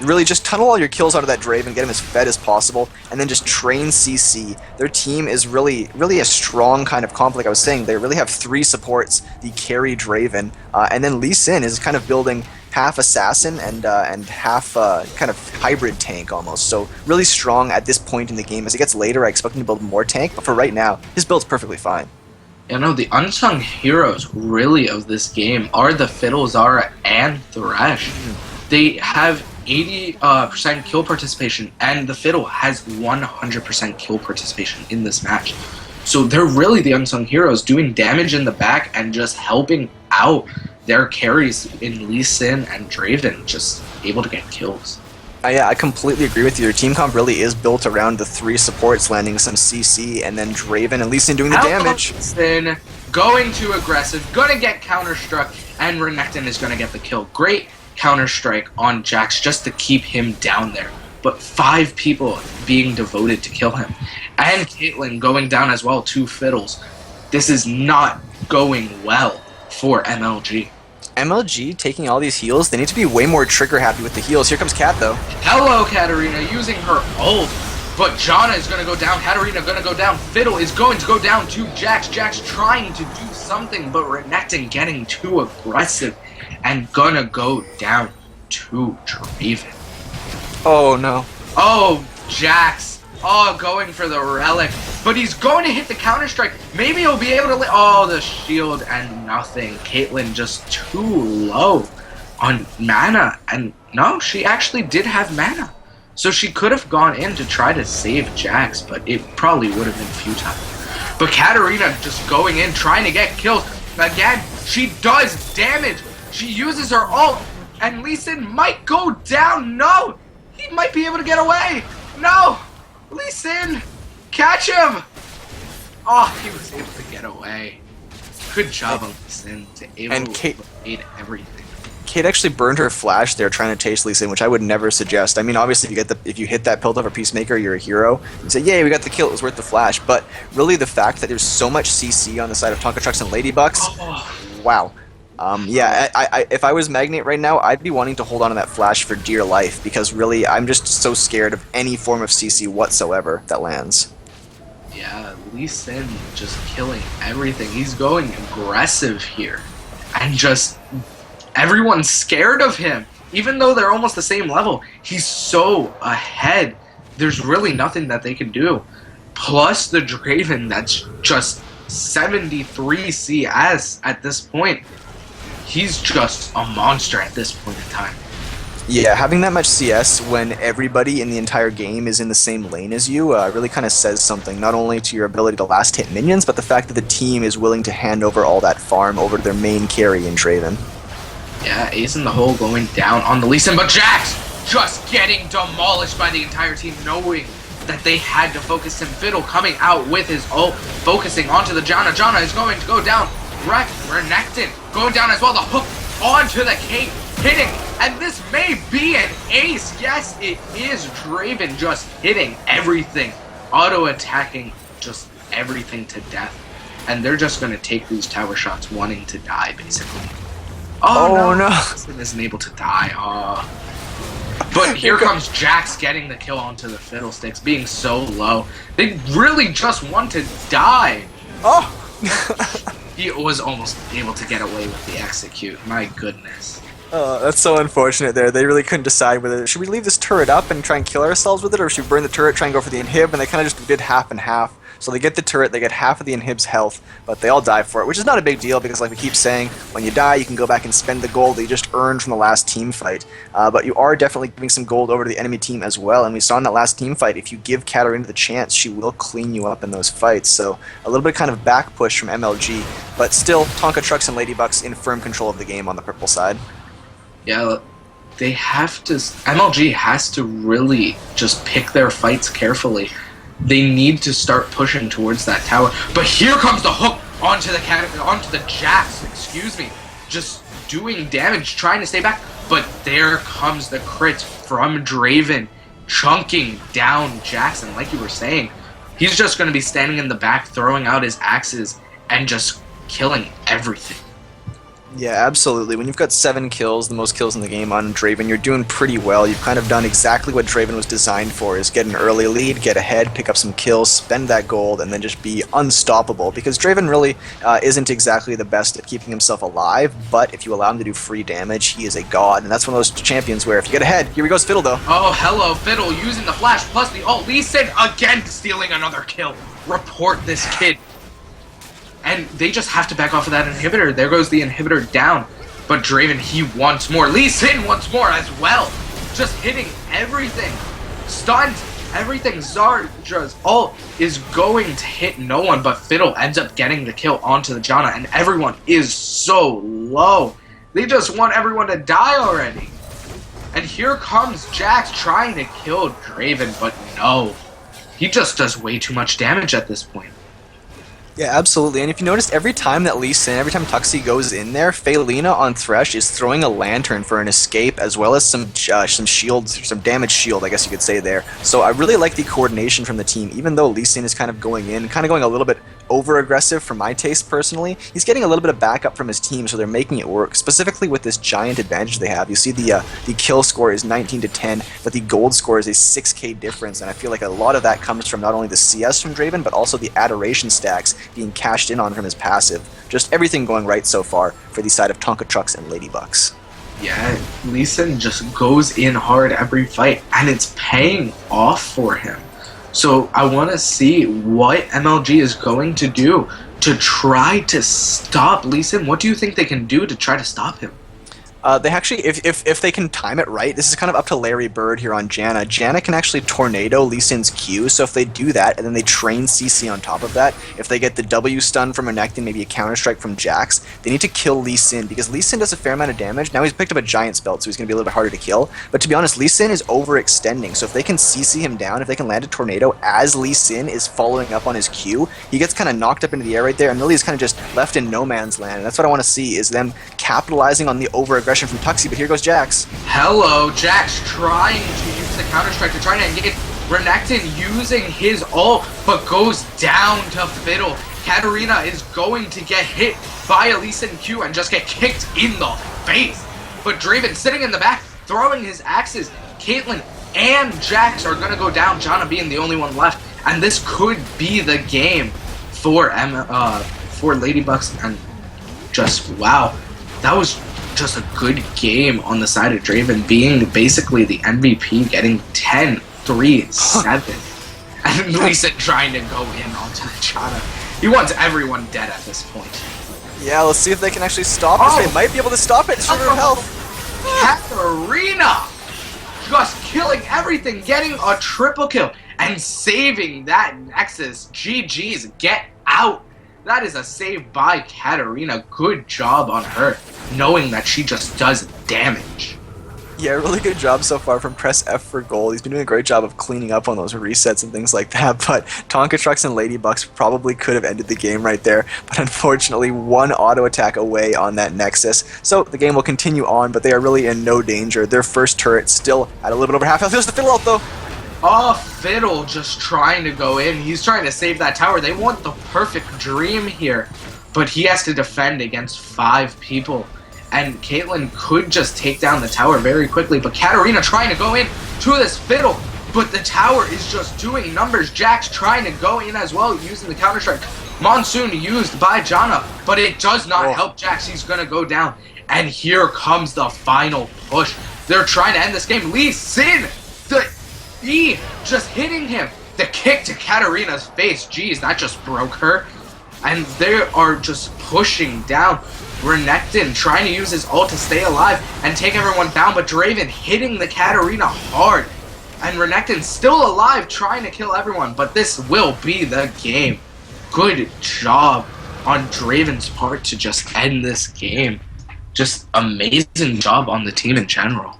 [SPEAKER 4] Really, just tunnel all your kills onto that Draven, get him as fed as possible, and then just train CC. Their team is really a strong kind of comp, like I was saying. They really have 3 supports, the carry Draven, and then Lee Sin is kind of building half assassin and half kind of hybrid tank almost. So really strong at this point in the game. As it gets later, I expect him to build more tank, but for right now, his build's perfectly fine.
[SPEAKER 3] You know, the unsung heroes really of this game are the Fiddle, Zara, and Thresh. They have 80% kill participation, and the Fiddle has 100% kill participation in this match. So they're really the unsung heroes, doing damage in the back and just helping out their carries in Lee Sin and Draven, just able to get kills.
[SPEAKER 4] Yeah, I completely agree with you. Your team comp really is built around the 3 supports landing some CC, and then Draven and Lee Sin doing the damage.
[SPEAKER 3] Sin going too aggressive, gonna get counter-struck, and Renekton is gonna get the kill. Great counter-strike on Jax just to keep him down there. But 5 people being devoted to kill him. And Caitlyn going down as well, 2 fiddles. This is not going well for MLG.
[SPEAKER 4] MLG taking all these heals, they need to be way more trigger happy with the heals. Here comes Cat though.
[SPEAKER 3] Hello, Katarina, using her ult. But Janna is going to go down. Katarina going to go down. Fiddle is going to go down to Jax. Jax trying to do something, but Renekton getting too aggressive and gonna go down to Draven.
[SPEAKER 4] Oh no.
[SPEAKER 3] Oh, Jax. Oh, going for the relic. But he's going to hit the counter-strike. Maybe he'll be able to... Oh, the shield and nothing. Caitlyn just too low on mana. And no, she actually did have mana. So she could have gone in to try to save Jax, but it probably would have been futile. But Katarina just going in, trying to get kills. Again, she does damage. She uses her ult. And Lee Sin might go down. No! He might be able to get away. No! Lee Sin! Catch him! Oh, he was able to get away. Good job on Lee Sin to able to evade everything.
[SPEAKER 4] Kate actually burned her flash there trying to chase Lee Sin, which I would never suggest. I mean, obviously, if you hit that Piltover Peacemaker, you're a hero. You say, yay, we got the kill, it was worth the flash. But really, the fact that there's so much CC on the side of Tonka Trucks and Ladybucks, wow. Yeah, if I was Magnate right now, I'd be wanting to hold on to that flash for dear life, because really, I'm just so scared of any form of CC whatsoever that lands.
[SPEAKER 3] Yeah, Lee Sin just killing everything. He's going aggressive here. And just... everyone's scared of him. Even though they're almost the same level, he's so ahead. There's really nothing that they can do. Plus the Draven that's just 73 CS at this point. He's just a monster at this point in time.
[SPEAKER 4] Yeah, having that much CS when everybody in the entire game is in the same lane as you really kind of says something, not only to your ability to last hit minions, but the fact that the team is willing to hand over all that farm over to their main carry in Draven.
[SPEAKER 3] Yeah, Ace in the hole going down on the Lee Sin, but Jax just getting demolished by the entire team, knowing that they had to focus him. Fiddle coming out with his ult, focusing onto the Janna. Janna is going to go down. Renekton going down as well. The hook onto the cape, hitting, and this may be an ace. Yes, it is. Draven just hitting everything, auto-attacking just everything to death. And they're just going to take these tower shots wanting to die, basically. Oh no! He isn't able to die. But here comes Jax getting the kill onto the Fiddlesticks, being so low. They really just want to die.
[SPEAKER 4] Oh!
[SPEAKER 3] He was almost able to get away with the execute. My goodness.
[SPEAKER 4] That's so unfortunate there. They really couldn't decide whether... should we leave this turret up and try and kill ourselves with it, or should we burn the turret, try and go for the inhib, and they kind of just did half and half. So they get the turret, they get half of the inhib's health, but they all die for it, which is not a big deal because, like we keep saying, when you die, you can go back and spend the gold that you just earned from the last team fight. But you are definitely giving some gold over to the enemy team as well, and we saw in that last team fight, if you give Katarina the chance, she will clean you up in those fights. So a little bit kind of back push from MLG, but still, Tonka Trucks and Ladybucks in firm control of the game on the purple side.
[SPEAKER 3] Yeah, they have to... MLG has to really just pick their fights carefully. They need to start pushing towards that tower. But here comes the hook onto the Jax, excuse me. Just doing damage, trying to stay back. But there comes the crit from Draven, chunking down Jackson. Like you were saying, he's just going to be standing in the back, throwing out his axes, and just killing everything.
[SPEAKER 4] Yeah, absolutely. When you've got 7 kills, the most kills in the game on Draven, you're doing pretty well. You've kind of done exactly what Draven was designed for, is get an early lead, get ahead, pick up some kills, spend that gold, and then just be unstoppable. Because Draven really isn't exactly the best at keeping himself alive, but if you allow him to do free damage, he is a god. And that's one of those champions where if you get ahead, here he goes Fiddle though.
[SPEAKER 3] Oh, hello, Fiddle using the flash plus the ult. Lee Sin again stealing another kill. Report this kid. And they just have to back off of that inhibitor. There goes the inhibitor down. But Draven, he wants more. Lee Sin wants more as well. Just hitting everything. Stunned, everything. Zardra's ult is going to hit no one, but Fiddle ends up getting the kill onto the Janna, and everyone is so low. They just want everyone to die already. And here comes Jax trying to kill Draven, but no. He just does way too much damage at this point.
[SPEAKER 4] Yeah, absolutely. And if you noticed, every time that Lee Sin, every time Tuxie goes in there, Feilina on Thresh is throwing a lantern for an escape, as well as some shields, some damage shield, I guess you could say there. So I really like the coordination from the team, even though Lee Sin is kind of going a little bit over-aggressive for my taste personally. He's getting a little bit of backup from his team, so they're making it work, specifically with this giant advantage they have. You see the kill score is 19 to 10, but the gold score is a 6k difference, and I feel like a lot of that comes from not only the CS from Draven, but also the adoration stacks being cashed in on from his passive. Just everything going right so far for the side of Tonka Trucks and Ladybucks.
[SPEAKER 3] Yeah, Lee Sin just goes in hard every fight, and it's paying off for him. So I want to see what MLG is going to do to try to stop Lee Sin. What do you think they can do to try to stop him?
[SPEAKER 4] They actually, if they can time it right, this is kind of up to Larry Bird here on Janna. Janna can actually tornado Lee Sin's Q, so if they do that, and then they train CC on top of that, if they get the W stun from Renekton, maybe a counter-strike from Jax, they need to kill Lee Sin, because Lee Sin does a fair amount of damage. Now he's picked up a giant spell, so he's going to be a little bit harder to kill, but to be honest, Lee Sin is overextending, so if they can CC him down, if they can land a tornado as Lee Sin is following up on his Q, he gets kind of knocked up into the air right there, and really is kind of just left in no man's land, and that's what I want to see, is them capitalizing on the over-aggression from Tuxie, but here goes Jax.
[SPEAKER 3] Hello, Jax trying to use the counter-strike to try to engage Renekton using his ult, but goes down to Fiddle. Katarina is going to get hit by a Lee Sin Q and just get kicked in the face. But Draven sitting in the back, throwing his axes. Caitlyn and Jax are going to go down, Janna being the only one left. And this could be the game for Ladybucks. And just, wow, that was just a good game on the side of Draven, being basically the MVP, getting 10, 3, 7. And Lee Sin trying to go in onto the Janna. He wants everyone dead at this point.
[SPEAKER 4] Yeah, let's see if they can actually stop this. They might be able to stop it. Sugar of health.
[SPEAKER 3] Katarina just killing everything, getting a triple kill, and saving that Nexus. GG's, get out. That is a save by Katarina. Good job on her, knowing that she just does damage.
[SPEAKER 4] Yeah, really good job so far from Press F for gold. He's been doing a great job of cleaning up on those resets and things like that, but Tonka Trucks and Ladybucks probably could have ended the game right there, but unfortunately one auto attack away on that Nexus. So the game will continue on, but they are really in no danger. Their first turret still at a little bit over half health. Here's the Fiddle ult though.
[SPEAKER 3] Oh, Fiddle just trying to go in. He's trying to save that tower. They want the perfect dream here, but he has to defend against 5 people. And Caitlyn could just take down the tower very quickly, but Katarina trying to go in to this Fiddle, but the tower is just doing numbers. Jax trying to go in as well, using the counter-strike. Monsoon used by Janna, but it does not help Jax. He's going to go down. And here comes the final push. They're trying to end this game. Lee Sin, the E just hitting him. The kick to Katarina's face. Jeez, that just broke her. And they are just pushing down. Renekton trying to use his ult to stay alive and take everyone down, but Draven hitting the Katarina hard. And Renekton still alive, trying to kill everyone, but this will be the game. Good job on Draven's part to just end this game. Just amazing job on the team in general.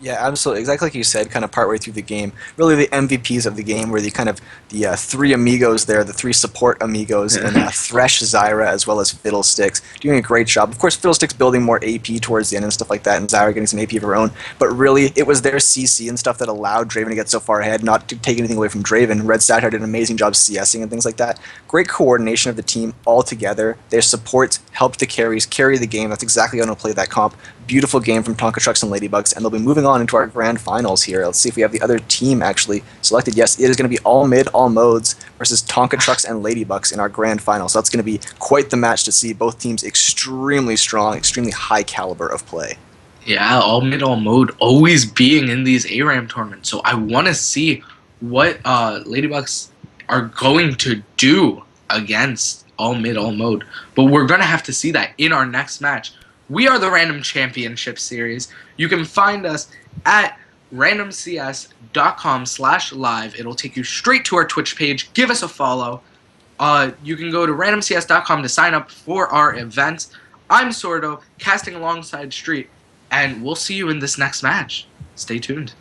[SPEAKER 4] Yeah, absolutely. Exactly like you said, kind of partway through the game. Really the MVPs of the game were the kind of the 3 amigos there, the 3 support amigos, and Thresh, Zyra, as well as Fiddlesticks. Doing a great job. Of course, Fiddlesticks building more AP towards the end and stuff like that, and Zyra getting some AP of her own. But really, it was their CC and stuff that allowed Draven to get so far ahead, not to take anything away from Draven. Red Satyr did an amazing job CSing and things like that. Great coordination of the team all together. Their supports helped the carries carry the game. That's exactly how I'm going to play that comp. Beautiful game from Tonka Trucks and Ladybucks, and they'll be moving on into our grand finals here. Let's see if we have the other team actually selected. Yes, it is going to be all mid, all modes versus Tonka Trucks and Ladybucks in our grand final. So that's going to be quite the match to see. Both teams extremely strong, extremely high caliber of play.
[SPEAKER 3] Yeah, all mid, all mode, always being in these ARAM tournaments. So I want to see what Ladybucks are going to do against all mid, all mode. But we're going to have to see that in our next match. We are the Random Championship Series. You can find us at randomcs.com/live. It'll take you straight to our Twitch page. Give us a follow. You can go to randomcs.com to sign up for our events. I'm Sordo, casting alongside Street, and we'll see you in this next match. stay tuned.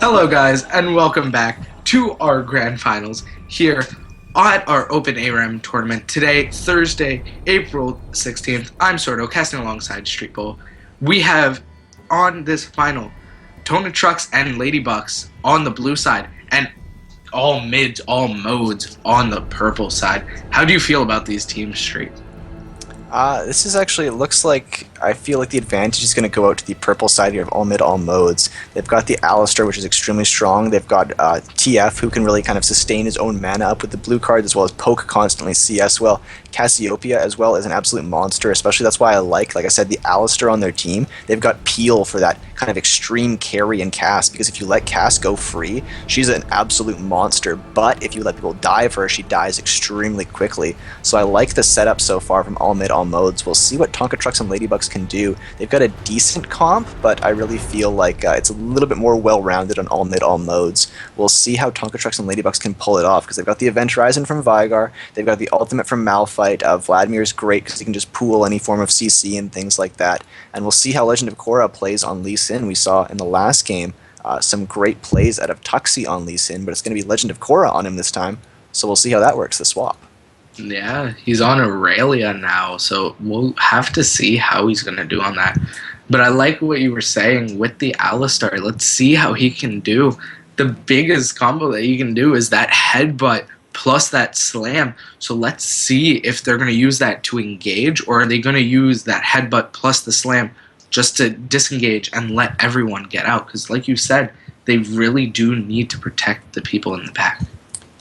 [SPEAKER 3] Hello, guys, and welcome back to our grand finals here at our Open Aram tournament. Today, Thursday, April 16th, I'm Sordo, casting alongside Street Bowl. We have on this final Tona Trucks and Ladybucks on the blue side, and all mids, all modes on the purple side. How do you feel about these teams, Street?
[SPEAKER 4] This is actually, it looks like, I feel like the advantage is going to go out to the purple side here of all mid, all modes. They've got the Alistair, which is extremely strong. They've got TF, who can really kind of sustain his own mana up with the blue cards, as well as poke constantly CS well. Cassiopeia as well is an absolute monster, especially that's why I like I said, the Alistair on their team. They've got Peel for that kind of extreme carry and Cass, because if you let Cass go free, she's an absolute monster, but if you let people die for her, she dies extremely quickly. So I like the setup so far from all mid, all modes. We'll see what Tonka Trucks and Ladybugs can do. They've got a decent comp, but I really feel like it's a little bit more well-rounded on all mid, all modes. We'll see how Tonka Trucks and Ladybugs can pull it off, because they've got the Event Horizon from Vigar, they've got the ultimate from Malphite. Vladimir's great because he can just pool any form of CC and things like that. And we'll see how Legend of Korra plays on Lee Sin. We saw in the last game some great plays out of Tuxie on Lee Sin, but it's going to be Legend of Korra on him this time. So we'll see how that works, the swap.
[SPEAKER 3] Yeah, he's on Aurelia now, so we'll have to see how he's going to do on that. But I like what you were saying with the Alistar. Let's see how he can do. The biggest combo that he can do is that headbutt plus that slam. So let's see if they're going to use that to engage, or are they going to use that headbutt plus the slam just to disengage and let everyone get out? Because like you said, they really do need to protect the people in the back.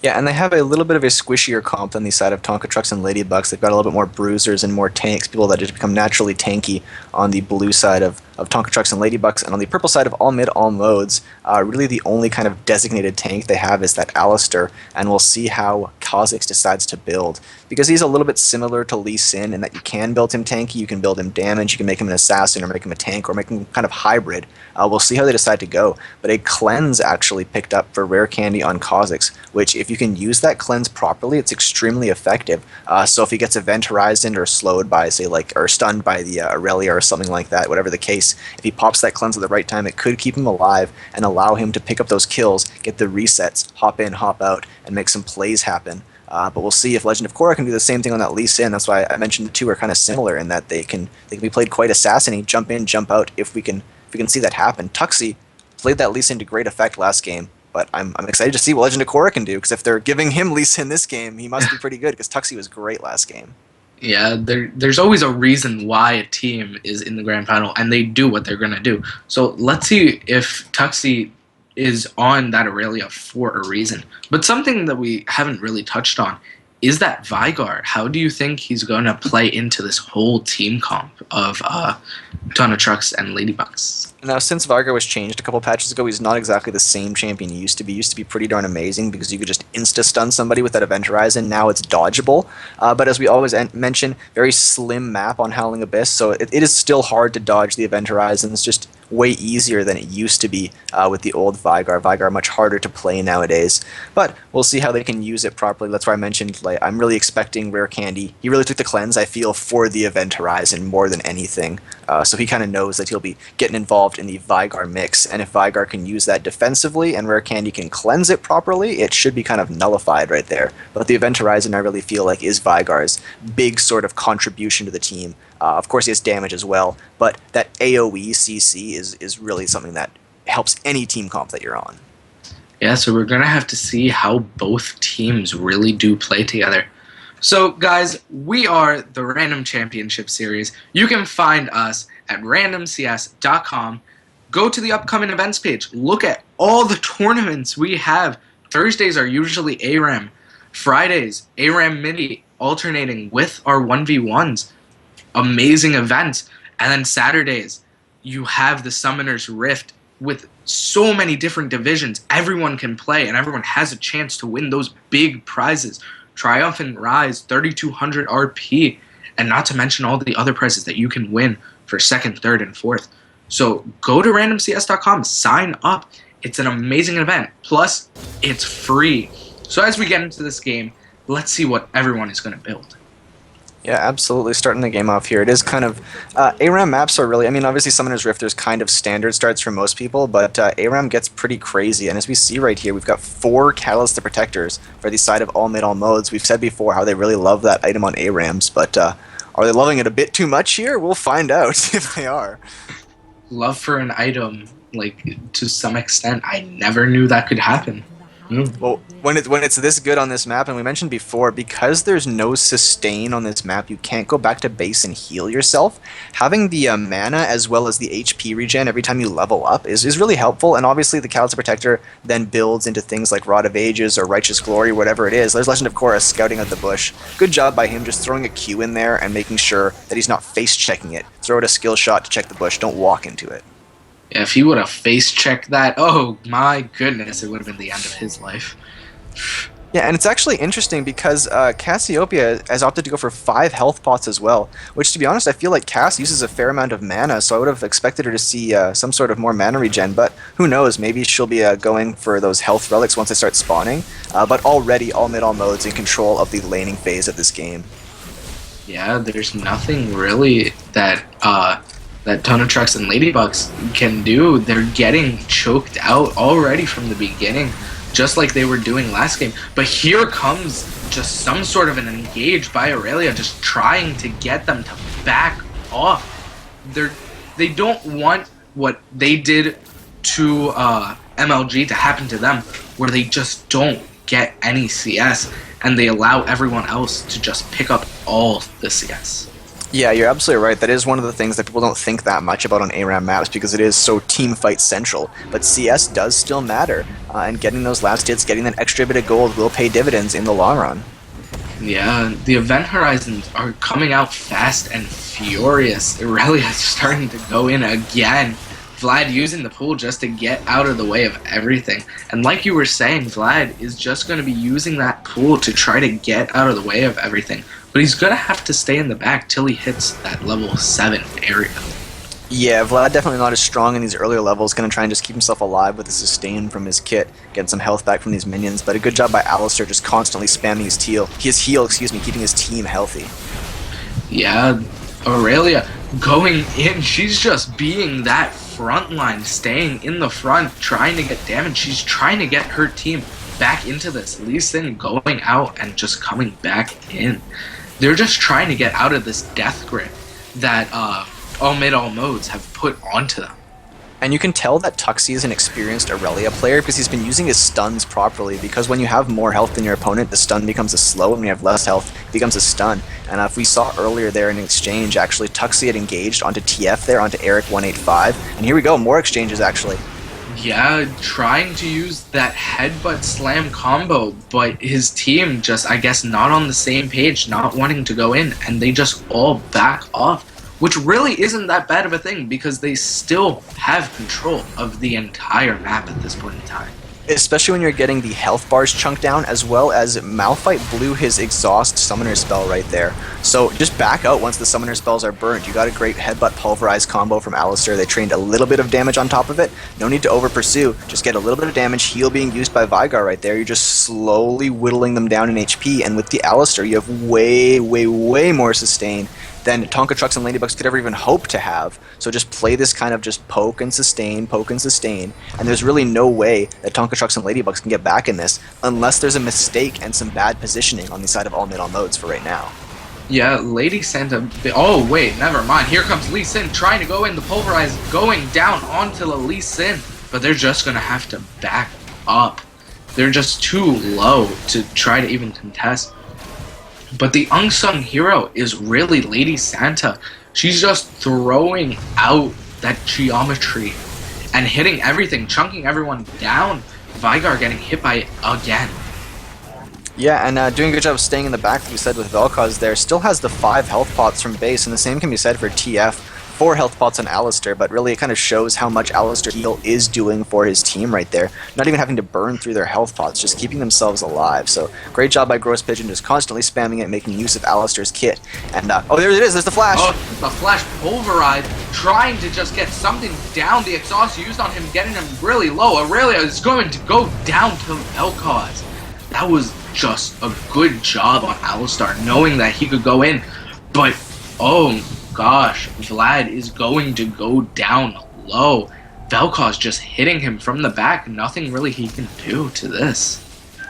[SPEAKER 4] Yeah, and they have a little bit of a squishier comp than the side of Tonka Trucks and Ladybugs. They've got a little bit more bruisers and more tanks, people that just become naturally tanky on the blue side of Tonka Trucks and Ladybugs. And on the purple side of all mid, all modes, really the only kind of designated tank they have is that Alistair, and we'll see how Kha'Zix decides to build. Because he's a little bit similar to Lee Sin in that you can build him tanky, you can build him damage, you can make him an assassin or make him a tank or make him kind of hybrid. We'll see how they decide to go. But a cleanse actually picked up for Rare Candy on Kha'Zix, which if you can use that cleanse properly, it's extremely effective. So if he gets Event Horizon or slowed by, say, or stunned by the Aurelia or something like that, whatever the case, if he pops that cleanse at the right time, it could keep him alive and allow him to pick up those kills, get the resets, hop in, hop out, and make some plays happen. But we'll see if Legend of Korra can do the same thing on that Lee Sin. That's why I mentioned the two are kind of similar in that they can be played quite assassin-y, jump in, jump out, if we can see that happen. Tuxie played that Lee Sin to great effect last game, but I'm excited to see what Legend of Korra can do, because if they're giving him Lee Sin this game, he must be pretty good, because Tuxie was great last game.
[SPEAKER 3] Yeah, there's always a reason why a team is in the grand final, and they do what they're going to do. So let's see if Tuxie is on that Aurelia for a reason. But something that we haven't really touched on is that Vigar. How do you think he's going to play into this whole team comp of Tonka Trucks and Ladybugs?
[SPEAKER 4] Now, since Vigar was changed a couple patches ago, he's not exactly the same champion he used to be. He used to be pretty darn amazing because you could just insta-stun somebody with that Event Horizon. Now it's dodgeable. But as we always mention, very slim map on Howling Abyss, so it is still hard to dodge the Event Horizons, just way easier than it used to be with the old Vigar. Vigar much harder to play nowadays. But we'll see how they can use it properly. That's why I mentioned I'm really expecting Rare Candy. He really took the cleanse, I feel, for the Event Horizon more than anything. So he kind of knows that he'll be getting involved in the Vigar mix, and if Vigar can use that defensively and Rare Candy can cleanse it properly, it should be kind of nullified right there. But the Event Horizon, I really feel like, is Vigar's big sort of contribution to the team. Of course, he has damage as well, but that AoE CC is really something that helps any team comp that you're on.
[SPEAKER 3] Yeah, so we're going to have to see how both teams really do play together. So, guys, we are the Random Championship Series. You can find us at randomcs.com. Go to the upcoming events page. Look at all the tournaments we have. Thursdays are usually ARAM. Fridays, ARAM Midi, alternating with our 1v1s. Amazing events. And then Saturdays, you have the Summoner's Rift with so many different divisions. Everyone can play, and everyone has a chance to win those big prizes. Triumphant Rise, 3200 RP, and not to mention all the other prizes that you can win for second, third, and fourth. So go to randomcs.com, sign up. It's an amazing event. Plus, it's free. So as we get into this game, let's see what everyone is going to build.
[SPEAKER 4] Yeah, absolutely. Starting the game off here, it is kind of ARAM maps are really. I mean, obviously, Summoner's Rift there's kind of standard starts for most people, but ARAM gets pretty crazy. And as we see right here, we've got 4 Catalyst the Protectors for the side of all mid, all modes. We've said before how they really love that item on ARAMs, but are they loving it a bit too much here? We'll find out if they are.
[SPEAKER 3] Love for an item, like, to some extent, I never knew that could happen. Mm.
[SPEAKER 4] Well, when it's this good on this map, and we mentioned before, because there's no sustain on this map, you can't go back to base and heal yourself. Having the mana as well as the HP regen every time you level up is really helpful, and obviously the Calister Protector then builds into things like Rod of Ages or Righteous Glory, whatever it is. There's Legend of Korra scouting out the bush. Good job by him just throwing a Q in there and making sure that he's not face-checking it. Throw it a skill shot to check the bush, don't walk into it.
[SPEAKER 3] Yeah, if he would have face checked that, oh my goodness, it would have been the end of his life.
[SPEAKER 4] Yeah, and it's actually interesting because Cassiopeia has opted to go for 5 health pots as well, which, to be honest, I feel like Cass uses a fair amount of mana, so I would have expected her to see some sort of more mana regen, but who knows, maybe she'll be going for those health relics once they start spawning, but already all mid, all modes in control of the laning phase of this game.
[SPEAKER 3] Yeah, there's nothing really that Tonatrux and Ladybugs can do. They're getting choked out already from the beginning, just like they were doing last game. But here comes just some sort of an engage by Aurelia, just trying to get them to back off. They don't want what they did to MLG to happen to them, where they just don't get any CS, and they allow everyone else to just pick up all the CS.
[SPEAKER 4] Yeah, you're absolutely right. That is one of the things that people don't think that much about on ARAM maps because it is so team fight central. But CS does still matter, and getting those last hits, getting that extra bit of gold will pay dividends in the long run.
[SPEAKER 3] Yeah, the event horizons are coming out fast and furious. Aurelia is starting to go in again. Vlad using the pool just to get out of the way of everything. And like you were saying, Vlad is just going to be using that pool to try to get out of the way of everything. But he's going to have to stay in the back till he hits that level 7 area.
[SPEAKER 4] Yeah, Vlad definitely not as strong in these earlier levels. Going to try and just keep himself alive with the sustain from his kit, getting some health back from these minions. But a good job by Alistar just constantly spamming his heal, keeping his team healthy.
[SPEAKER 3] Yeah, Aurelia going in. She's just being that front line, staying in the front, trying to get damage. She's trying to get her team back into this. Lee Sin going out and just coming back in. They're just trying to get out of this death grip that all mid, all modes have put onto them.
[SPEAKER 4] And you can tell that Tuxie is an experienced Aurelia player because he's been using his stuns properly, because when you have more health than your opponent, the stun becomes a slow, and when you have less health, it becomes a stun. And if we saw earlier there in exchange, actually, Tuxie had engaged onto TF there, onto Eric 185, and here we go, more exchanges actually.
[SPEAKER 3] Yeah, trying to use that headbutt slam combo, but his team just, I guess, not on the same page, not wanting to go in, and they just all back off, which really isn't that bad of a thing because they still have control of the entire map at this point in time.
[SPEAKER 4] Especially when you're getting the health bars chunked down, as well as Malphite blew his exhaust summoner spell right there. So just back out once the summoner spells are burned. You got a great headbutt pulverize combo from Alistar. They trained a little bit of damage on top of it. No need to over pursue. Just get a little bit of damage. Heal being used by Vygar right there. You're just slowly whittling them down in HP. And with the Alistar, you have way, way, way more sustain than Tonkatrux and Ladybugs could ever even hope to have. So just play this kind of just poke and sustain, and there's really no way that Tonkatrux and Ladybugs can get back in this unless there's a mistake and some bad positioning on the side of all mid all modes for right now.
[SPEAKER 3] Yeah, Lady Santa... Oh, wait, never mind. Here comes Lee Sin trying to go in. The Pulverize going down onto the Lee Sin. But they're just going to have to back up. They're just too low to try to even contest. But the unsung hero is really Lady Santa. She's just throwing out that geometry and hitting everything, chunking everyone down. Vygar getting hit by it again.
[SPEAKER 4] Yeah, and doing a good job of staying in the back, like you said with Vel'Koz there. Still has the 5 health pots from base, and the same can be said for TF. 4 health pots on Alistar, but really it kind of shows how much Alistar heal is doing for his team right there. Not even having to burn through their health pots, just keeping themselves alive. So great job by Gross Pigeon, just constantly spamming it, making use of Alistar's kit. And oh, there it is, there's the flash!
[SPEAKER 3] Oh, the flash Pulverize, trying to just get something down. The exhaust used on him, getting him really low. Aurelia is going to go down to Vel'Koz. That was just a good job on Alistar, knowing that he could go in. But, oh gosh, Vlad is going to go down low. Vel'Koz just hitting him from the back. Nothing really he can do to this.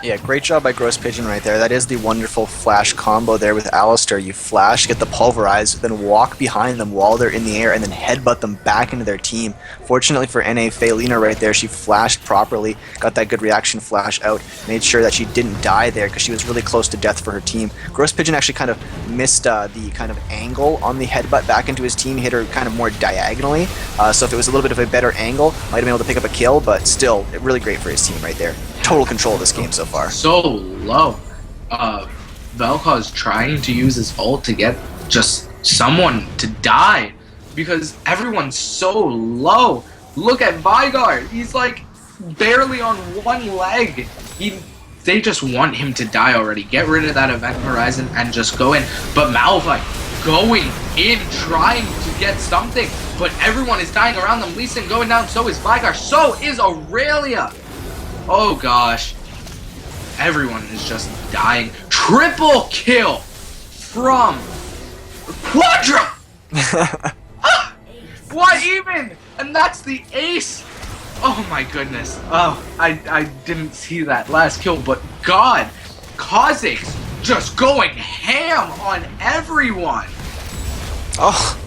[SPEAKER 4] Yeah, great job by Gross Pigeon right there. That is the wonderful flash combo there with Alistair. You flash, get the pulverize, then walk behind them while they're in the air, and then headbutt them back into their team. Fortunately for NA, Faelina right there, she flashed properly, got that good reaction flash out, made sure that she didn't die there because she was really close to death for her team. Gross Pigeon actually kind of missed the kind of angle on the headbutt back into his team, hit her kind of more diagonally. So if it was a little bit of a better angle, might have been able to pick up a kill, but still, really great for his team right there. Total control of this game so far.
[SPEAKER 3] So low. Vel'Koz is trying to use his ult to get just someone to die because everyone's so low. Look at Vygar. He's like barely on one leg. They just want him to die already. Get rid of that event horizon and just go in. But Malphite going in, trying to get something. But everyone is dying around them. Lee Sin going down. So is Vygar. So is Aurelia. Oh gosh. Everyone is just dying. Triple kill from Quadra! What even? And that's the ace! Oh my goodness. Oh, I didn't see that last kill, but God, Kha'Zix just going ham on everyone!
[SPEAKER 4] Oh.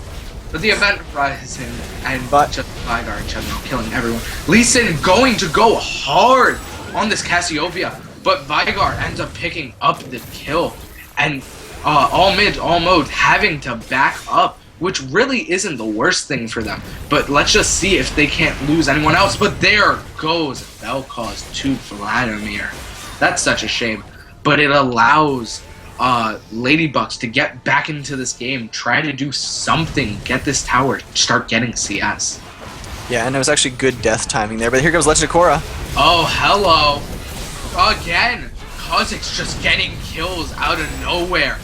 [SPEAKER 3] But the event horizon and just Vygar in general killing everyone. Lee Sin going to go hard on this Cassiopeia, but Vygar ends up picking up the kill. And all mid, all mode having to back up, which really isn't the worst thing for them. But let's just see if they can't lose anyone else. But there goes Vel'Koz to Vladimir. That's such a shame. But it allows Ladybucks to get back into this game, try to do something, get this tower, start getting CS.
[SPEAKER 4] Yeah, and it was actually good death timing there, but here comes Legend of Korra.
[SPEAKER 3] Oh, hello. Again, Kha'Zix just getting kills out of nowhere.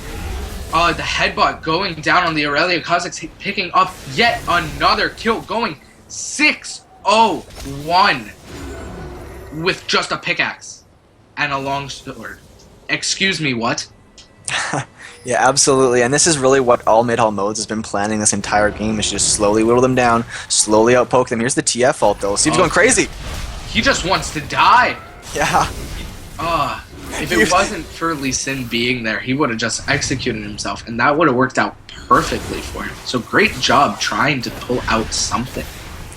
[SPEAKER 3] The headbutt going down on the Aurelia. Kha'Zix picking up yet another kill, going 6-0-1 with just a pickaxe and a long sword. Excuse me, what?
[SPEAKER 4] Yeah, absolutely, and this is really what all mid all modes has been planning this entire game, is just slowly whittle them down, slowly outpoke them. Here's the TF ult though. Steve's going crazy.
[SPEAKER 3] He just wants to die.
[SPEAKER 4] Yeah.
[SPEAKER 3] If it wasn't for Lee Sin being there, he would have just executed himself, and that would have worked out perfectly for him. So great job trying to pull out something.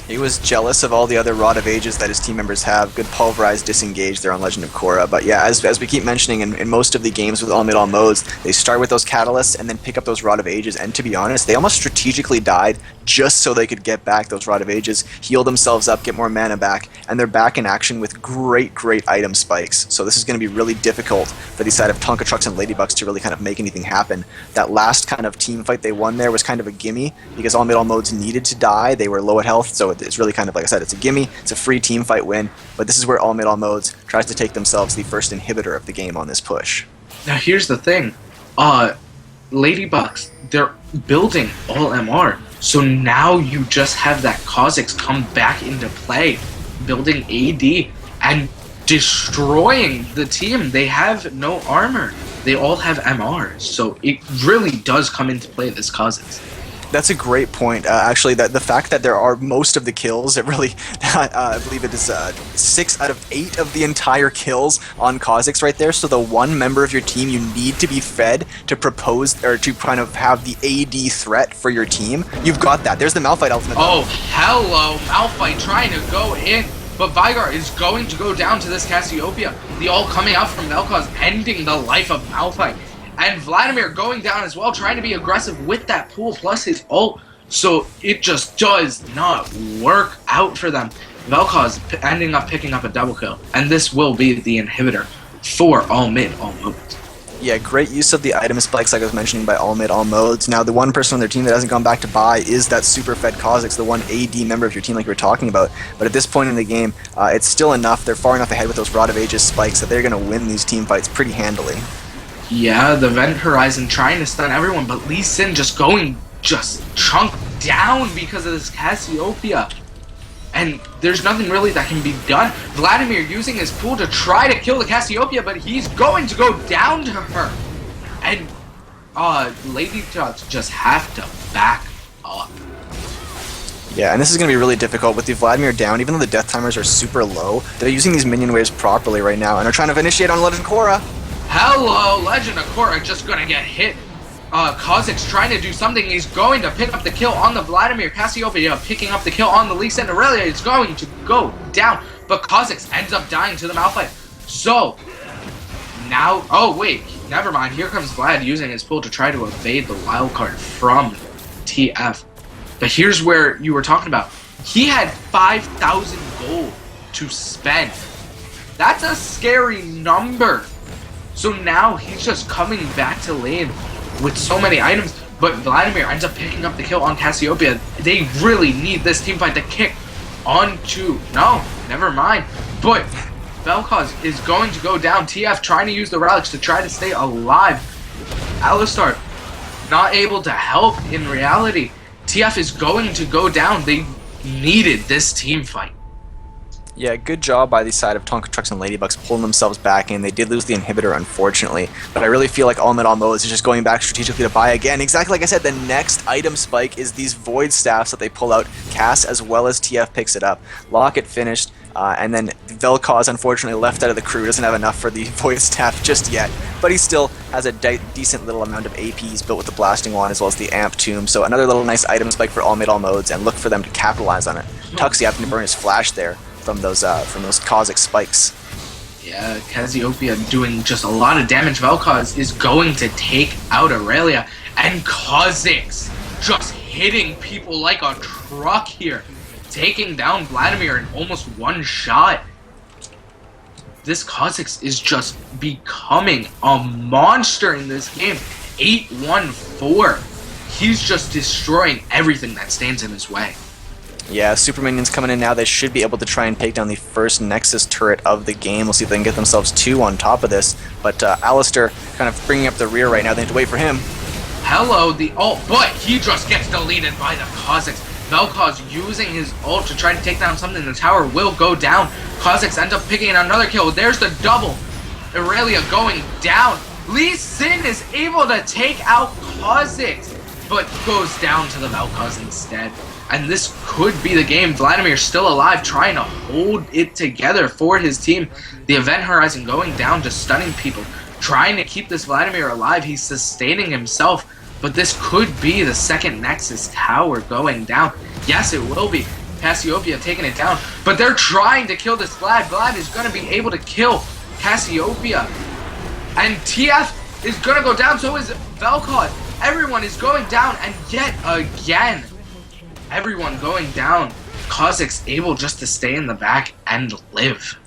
[SPEAKER 4] He was jealous of all the other Rod of Ages that his team members have. Good pulverized disengage there on Legend of Korra. But yeah, as we keep mentioning in most of the games with all mid all modes, they start with those catalysts and then pick up those Rod of Ages. And to be honest, they almost strategically died just so they could get back those Rod of Ages, heal themselves up, get more mana back, and they're back in action with great item spikes. So this is going to be really difficult for the side of Tonka Trucks and Ladybucks to really kind of make anything happen. That last kind of team fight they won there was kind of a gimme because all mid all modes needed to die. They were low at health, so it's really kind of, like I said, it's a gimme, it's a free team fight win, but this is where all mid all modes tries to take themselves the first inhibitor of the game on this push.
[SPEAKER 3] Now here's the thing, Ladybucks, they're building all MR, so now you just have that Kha'Zix come back into play, building AD, and destroying the team. They have no armor, they all have MR, so it really does come into play, this Kha'Zix.
[SPEAKER 4] That's a great point. Actually, that the fact that there are most of the kills, it really, I believe it is 6 out of 8 of the entire kills on Kha'Zix right there. So the one member of your team you need to be fed to propose or to kind of have the AD threat for your team. You've got that. There's the Malphite ultimate.
[SPEAKER 3] Oh, hello, Malphite trying to go in. But Vygar is going to go down to this Cassiopeia. The ult coming out from Vel'Koz, ending the life of Malphite. And Vladimir going down as well, trying to be aggressive with that pool plus his ult. So it just does not work out for them. Vel'Koz ending up picking up a double kill. And this will be the inhibitor for all mid, all modes.
[SPEAKER 4] Yeah, great use of the item spikes like I was mentioning by all mid, all modes. Now, the one person on their team that hasn't gone back to buy is that super fed Kha'Zix, the one AD member of your team like we were talking about. But at this point in the game, it's still enough. They're far enough ahead with those Rod of Ages spikes that they're going to win these team fights pretty handily.
[SPEAKER 3] Yeah, the Event Horizon trying to stun everyone, but Lee Sin just going chunked down because of this Cassiopeia. And there's nothing really that can be done. Vladimir using his pool to try to kill the Cassiopeia, but he's going to go down to her. And Lady Dots just have to back up.
[SPEAKER 4] Yeah, and this is going to be really difficult with the Vladimir down. Even though the death timers are super low, they're using these minion waves properly right now, and are trying to initiate on Legend Korra.
[SPEAKER 3] Hello, Legend of Korra just gonna get hit. Kozik's trying to do something. He's going to pick up the kill on the Vladimir. Cassiopeia picking up the kill on the Lee Sin. Aurelia is going to go down, but Kozik's ends up dying to the Malphite. So, now, oh wait, never mind. Here comes Vlad using his pull to try to evade the wild card from TF. But here's where you were talking about. He had 5,000 gold to spend. That's a scary number. So now he's just coming back to lane with so many items, but Vladimir ends up picking up the kill on Cassiopeia. They really need this teamfight to kick onto... No, never mind. But Vel'Koz is going to go down. TF trying to use the relics to try to stay alive. Alistar not able to help in reality. TF is going to go down. They needed this teamfight.
[SPEAKER 4] Yeah, good job by the side of Tonka Trucks and Ladybugs pulling themselves back in. They did lose the inhibitor, unfortunately, but I really feel like all mid all modes is just going back strategically to buy again. Exactly like I said, the next item spike is these Void Staffs that they pull out. Cass as well as TF picks it up. Locket finished, and then Vel'Koz unfortunately left out of the crew. Doesn't have enough for the Void Staff just yet, but he still has a decent little amount of APs built with the Blasting Wand as well as the Amp Tomb. So another little nice item spike for all mid all modes, and look for them to capitalize on it. Tuxie happened to burn his flash there from those Kozak spikes.
[SPEAKER 3] Yeah, Cassiopeia doing just a lot of damage. Vel'Koz is going to take out Aurelia, and Kozik's just hitting people like a truck here, taking down Vladimir in almost one shot. This Kozik's is just becoming a monster in this game. 8-1-4. He's just destroying everything that stands in his way.
[SPEAKER 4] Yeah, Super Minions coming in now. They should be able to try and take down the first Nexus turret of the game. We'll see if they can get themselves 2 on top of this. But Alistair kind of bringing up the rear right now. They have to wait for him.
[SPEAKER 3] Hello, the ult, but he just gets deleted by the Kozik's. Vel'Koz using his ult to try to take down something. The tower will go down. Kozik's end up picking another kill. There's the double. Aurelia going down. Lee Sin is able to take out Kozik's, but goes down to the Vel'Koz instead. And this could be the game. Vladimir still alive, trying to hold it together for his team. The Event Horizon going down, just stunning people. Trying to keep this Vladimir alive. He's sustaining himself. But this could be the second Nexus tower going down. Yes, it will be. Cassiopeia taking it down. But they're trying to kill this Vlad. Vlad is going to be able to kill Cassiopeia. And TF is going to go down. So is Vel'Koz. Everyone is going down. And yet again, everyone going down. Kozik's able just to stay in the back and live.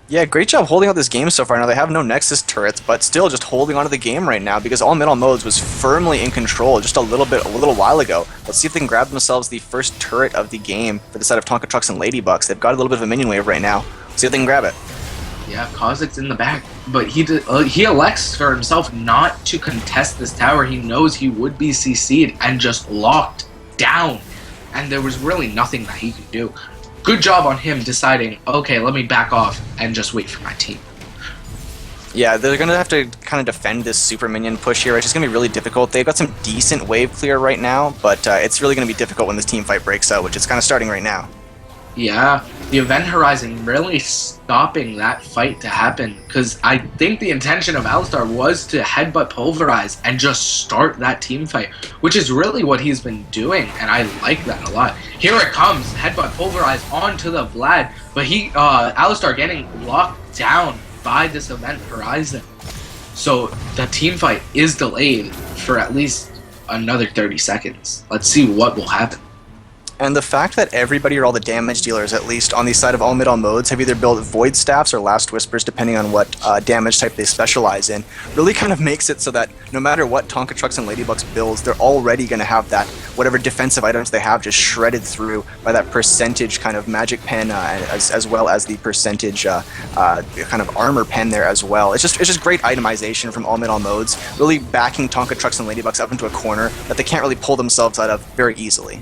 [SPEAKER 4] Yeah, great job holding out this game so far. Now they have no Nexus turrets, but still just holding onto the game right now because all middle modes was firmly in control just a little while ago. Let's see if they can grab themselves the first turret of the game for the side of Tonka Trucks and Ladybugs. They've got a little bit of a minion wave right now. Let's see if they can grab it.
[SPEAKER 3] Yeah, Kozik's in the back, but he elects for himself not to contest this tower. He knows he would be CC'd and just locked down, and there was really nothing that he could do. Good job on him deciding, okay, let me back off and just wait for my team.
[SPEAKER 4] Yeah, they're going to have to kind of defend this super minion push here. It's just going to be really difficult. They've got some decent wave clear right now, but it's really going to be difficult when this team fight breaks out, which is kind of starting right now.
[SPEAKER 3] Yeah, the Event Horizon really stopping that fight to happen, because I think the intention of Alistar was to headbutt Pulverize and just start that team fight, which is really what he's been doing, and I like that a lot. Here it comes, headbutt Pulverize onto the Vlad, but Alistar getting locked down by this Event Horizon. So the team fight is delayed for at least another 30 seconds. Let's see what will happen.
[SPEAKER 4] And the fact that everybody or all the damage dealers, at least on the side of all mid all modes, have either built Void Staffs or Last Whispers, depending on what damage type they specialize in, really kind of makes it so that no matter what Tonka Trucks and Ladybugs builds, they're already going to have that, whatever defensive items they have, just shredded through by that percentage kind of magic pen, as well as the percentage kind of armor pen there as well. It's just great itemization from all mid all modes, really backing Tonka Trucks and Ladybugs up into a corner that they can't really pull themselves out of very easily.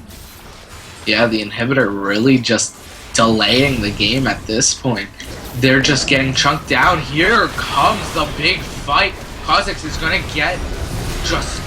[SPEAKER 3] Yeah, the inhibitor really just delaying the game at this point. They're just getting chunked down. Here comes the big fight. Kozik's is going to get just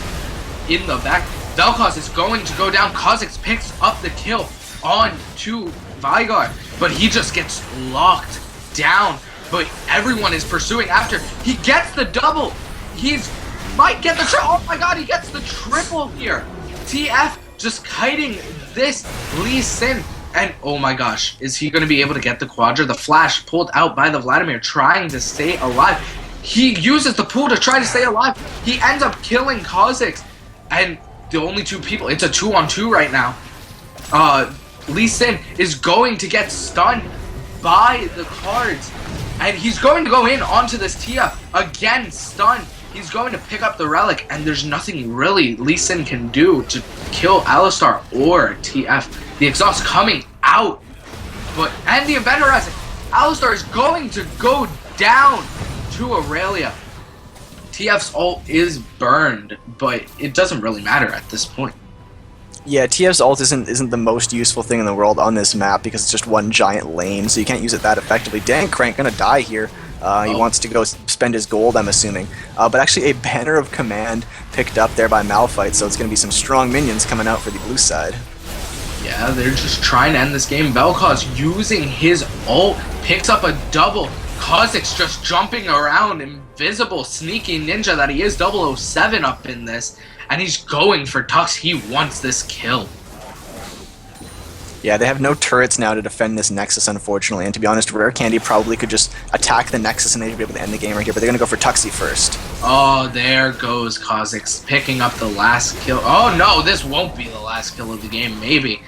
[SPEAKER 3] in the back. Vel'Koz is going to go down. Kozik's picks up the kill on to Vigar, but he just gets locked down. But everyone is pursuing after. He gets the double. He's might get the triple. Oh my god, he gets the triple here. TF just kiting this Lee Sin. And oh my gosh, is he going to be able to get the quadra? The flash pulled out by the Vladimir, trying to stay alive. He uses the pool to try to stay alive. He ends up killing Kha'Zix. And the only two people, it's a 2-on-2 right now. Lee Sin is going to get stunned by the cards. And he's going to go in onto this Tia. Again, stunned. He's going to pick up the relic, and there's nothing really Lee Sin can do to kill Alistar or TF. The exhaust coming out. And the Inventor has it. Alistar is going to go down to Aurelia. TF's ult is burned, but it doesn't really matter at this point.
[SPEAKER 4] Yeah, TF's ult isn't the most useful thing in the world on this map because it's just one giant lane, so you can't use it that effectively. Dan Crank gonna die here. He wants to go spend his gold, I'm assuming. But actually a Banner of Command picked up there by Malphite, so it's gonna be some strong minions coming out for the blue side.
[SPEAKER 3] Yeah, they're just trying to end this game. Vel'Koz using his ult, picks up a double. Kha'Zix just jumping around, invisible, sneaky ninja that he is, 007 up in this. And he's going for Tux. He wants this kill.
[SPEAKER 4] Yeah, they have no turrets now to defend this Nexus, unfortunately. And to be honest, Rare Candy probably could just attack the Nexus and they'd be able to end the game right here. But they're going to go for Tuxie first.
[SPEAKER 3] Oh, there goes Kha'Zix picking up the last kill. Oh, no, this won't be the last kill of the game. Maybe.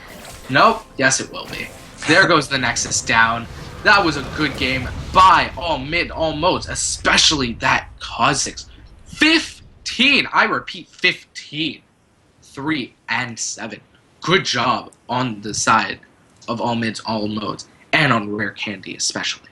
[SPEAKER 3] Nope. Yes, it will be. There goes the Nexus down. That was a good game by all mid, all modes, especially that Kha'Zix. 15. I repeat, 15. 3 and 7. Good job on the side of all mids, all modes, and on Rare Candy especially.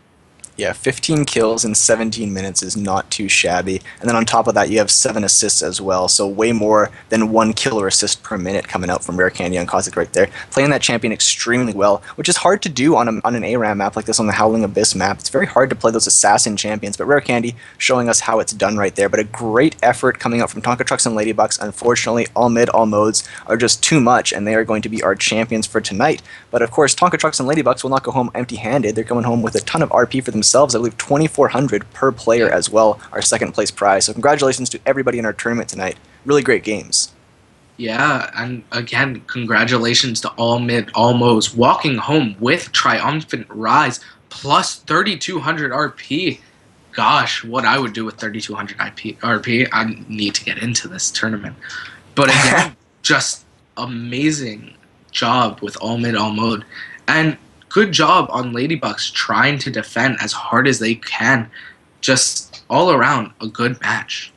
[SPEAKER 4] Yeah, 15 kills in 17 minutes is not too shabby. And then on top of that, you have 7 assists as well, so way more than 1 kill or assist per minute coming out from Rare Candy on Kha'Zix right there. Playing that champion extremely well, which is hard to do on an ARAM map like this, on the Howling Abyss map. It's very hard to play those assassin champions, but Rare Candy showing us how it's done right there. But a great effort coming out from Tonka Trucks and Ladybucks. Unfortunately, all mid, all modes are just too much, and they are going to be our champions for tonight. But of course, Tonka Trucks and Ladybucks will not go home empty-handed. They're coming home with a ton of RP for themselves. I believe 2,400 per player as well, our second place prize. So congratulations to everybody in our tournament tonight. Really great games.
[SPEAKER 3] Yeah, and again, congratulations to all mid, all modes, walking home with triumphant rise plus 3,200 RP. Gosh, what I would do with 3,200 RP, I need to get into this tournament. But again, just amazing job with all mid, all mode. And good job on Ladybucks trying to defend as hard as they can. Just all around a good match.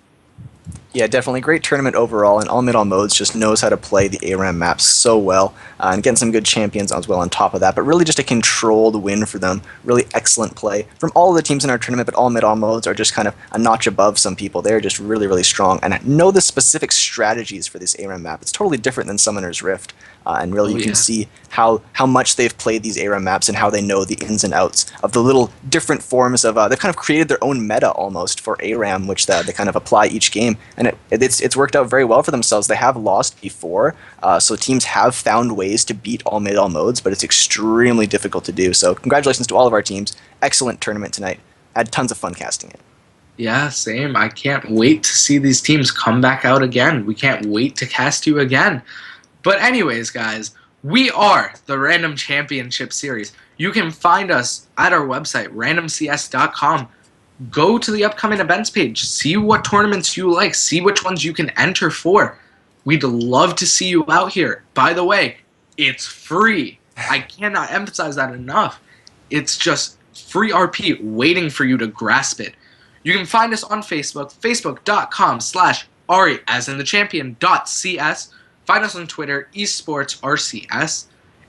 [SPEAKER 4] Yeah, definitely great tournament overall, and all mid all modes just knows how to play the ARAM maps so well, and getting some good champions as well on top of that, but really just a controlled win for them. Really excellent play from all of the teams in our tournament, but all mid all modes are just kind of a notch above some people. They're just really, really strong and know the specific strategies for this ARAM map. It's totally different than Summoner's Rift. And really you can see how much they've played these ARAM maps and how they know the ins and outs of the little different forms of, they've kind of created their own meta almost for ARAM, which they kind of apply each game. And it's worked out very well for themselves. They have lost before, so teams have found ways to beat all mid, all modes, but it's extremely difficult to do. So congratulations to all of our teams. Excellent tournament tonight. I had tons of fun casting it.
[SPEAKER 3] Yeah, same. I can't wait to see these teams come back out again. We can't wait to cast you again. But anyways, guys, we are the Random Championship Series. You can find us at our website, randomcs.com. Go to the upcoming events page. See what tournaments you like. See which ones you can enter for. We'd love to see you out here. By the way, it's free. I cannot emphasize that enough. It's just free RP waiting for you to grasp it. You can find us on Facebook, facebook.com/Ari, as in the champion.cs. Find us on Twitter, esportsrcs,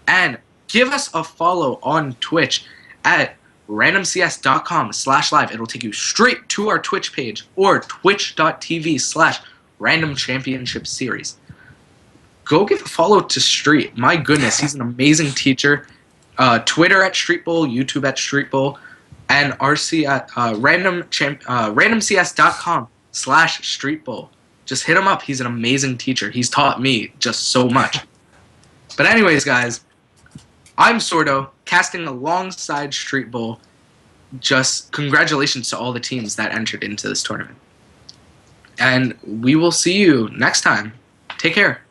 [SPEAKER 3] and give us a follow on Twitch at randomcs.com/live. It'll take you straight to our Twitch page or twitch.tv/Random Championship Series. Go give a follow to Street. My goodness, he's an amazing teacher. Twitter at Street Bowl, YouTube at Street Bowl, and RC at randomcs.com/Street Bowl. Just hit him up. He's an amazing teacher. He's taught me just so much. But anyways, guys, I'm Sordo, casting alongside Street Bowl. Just congratulations to all the teams that entered into this tournament. And we will see you next time. Take care.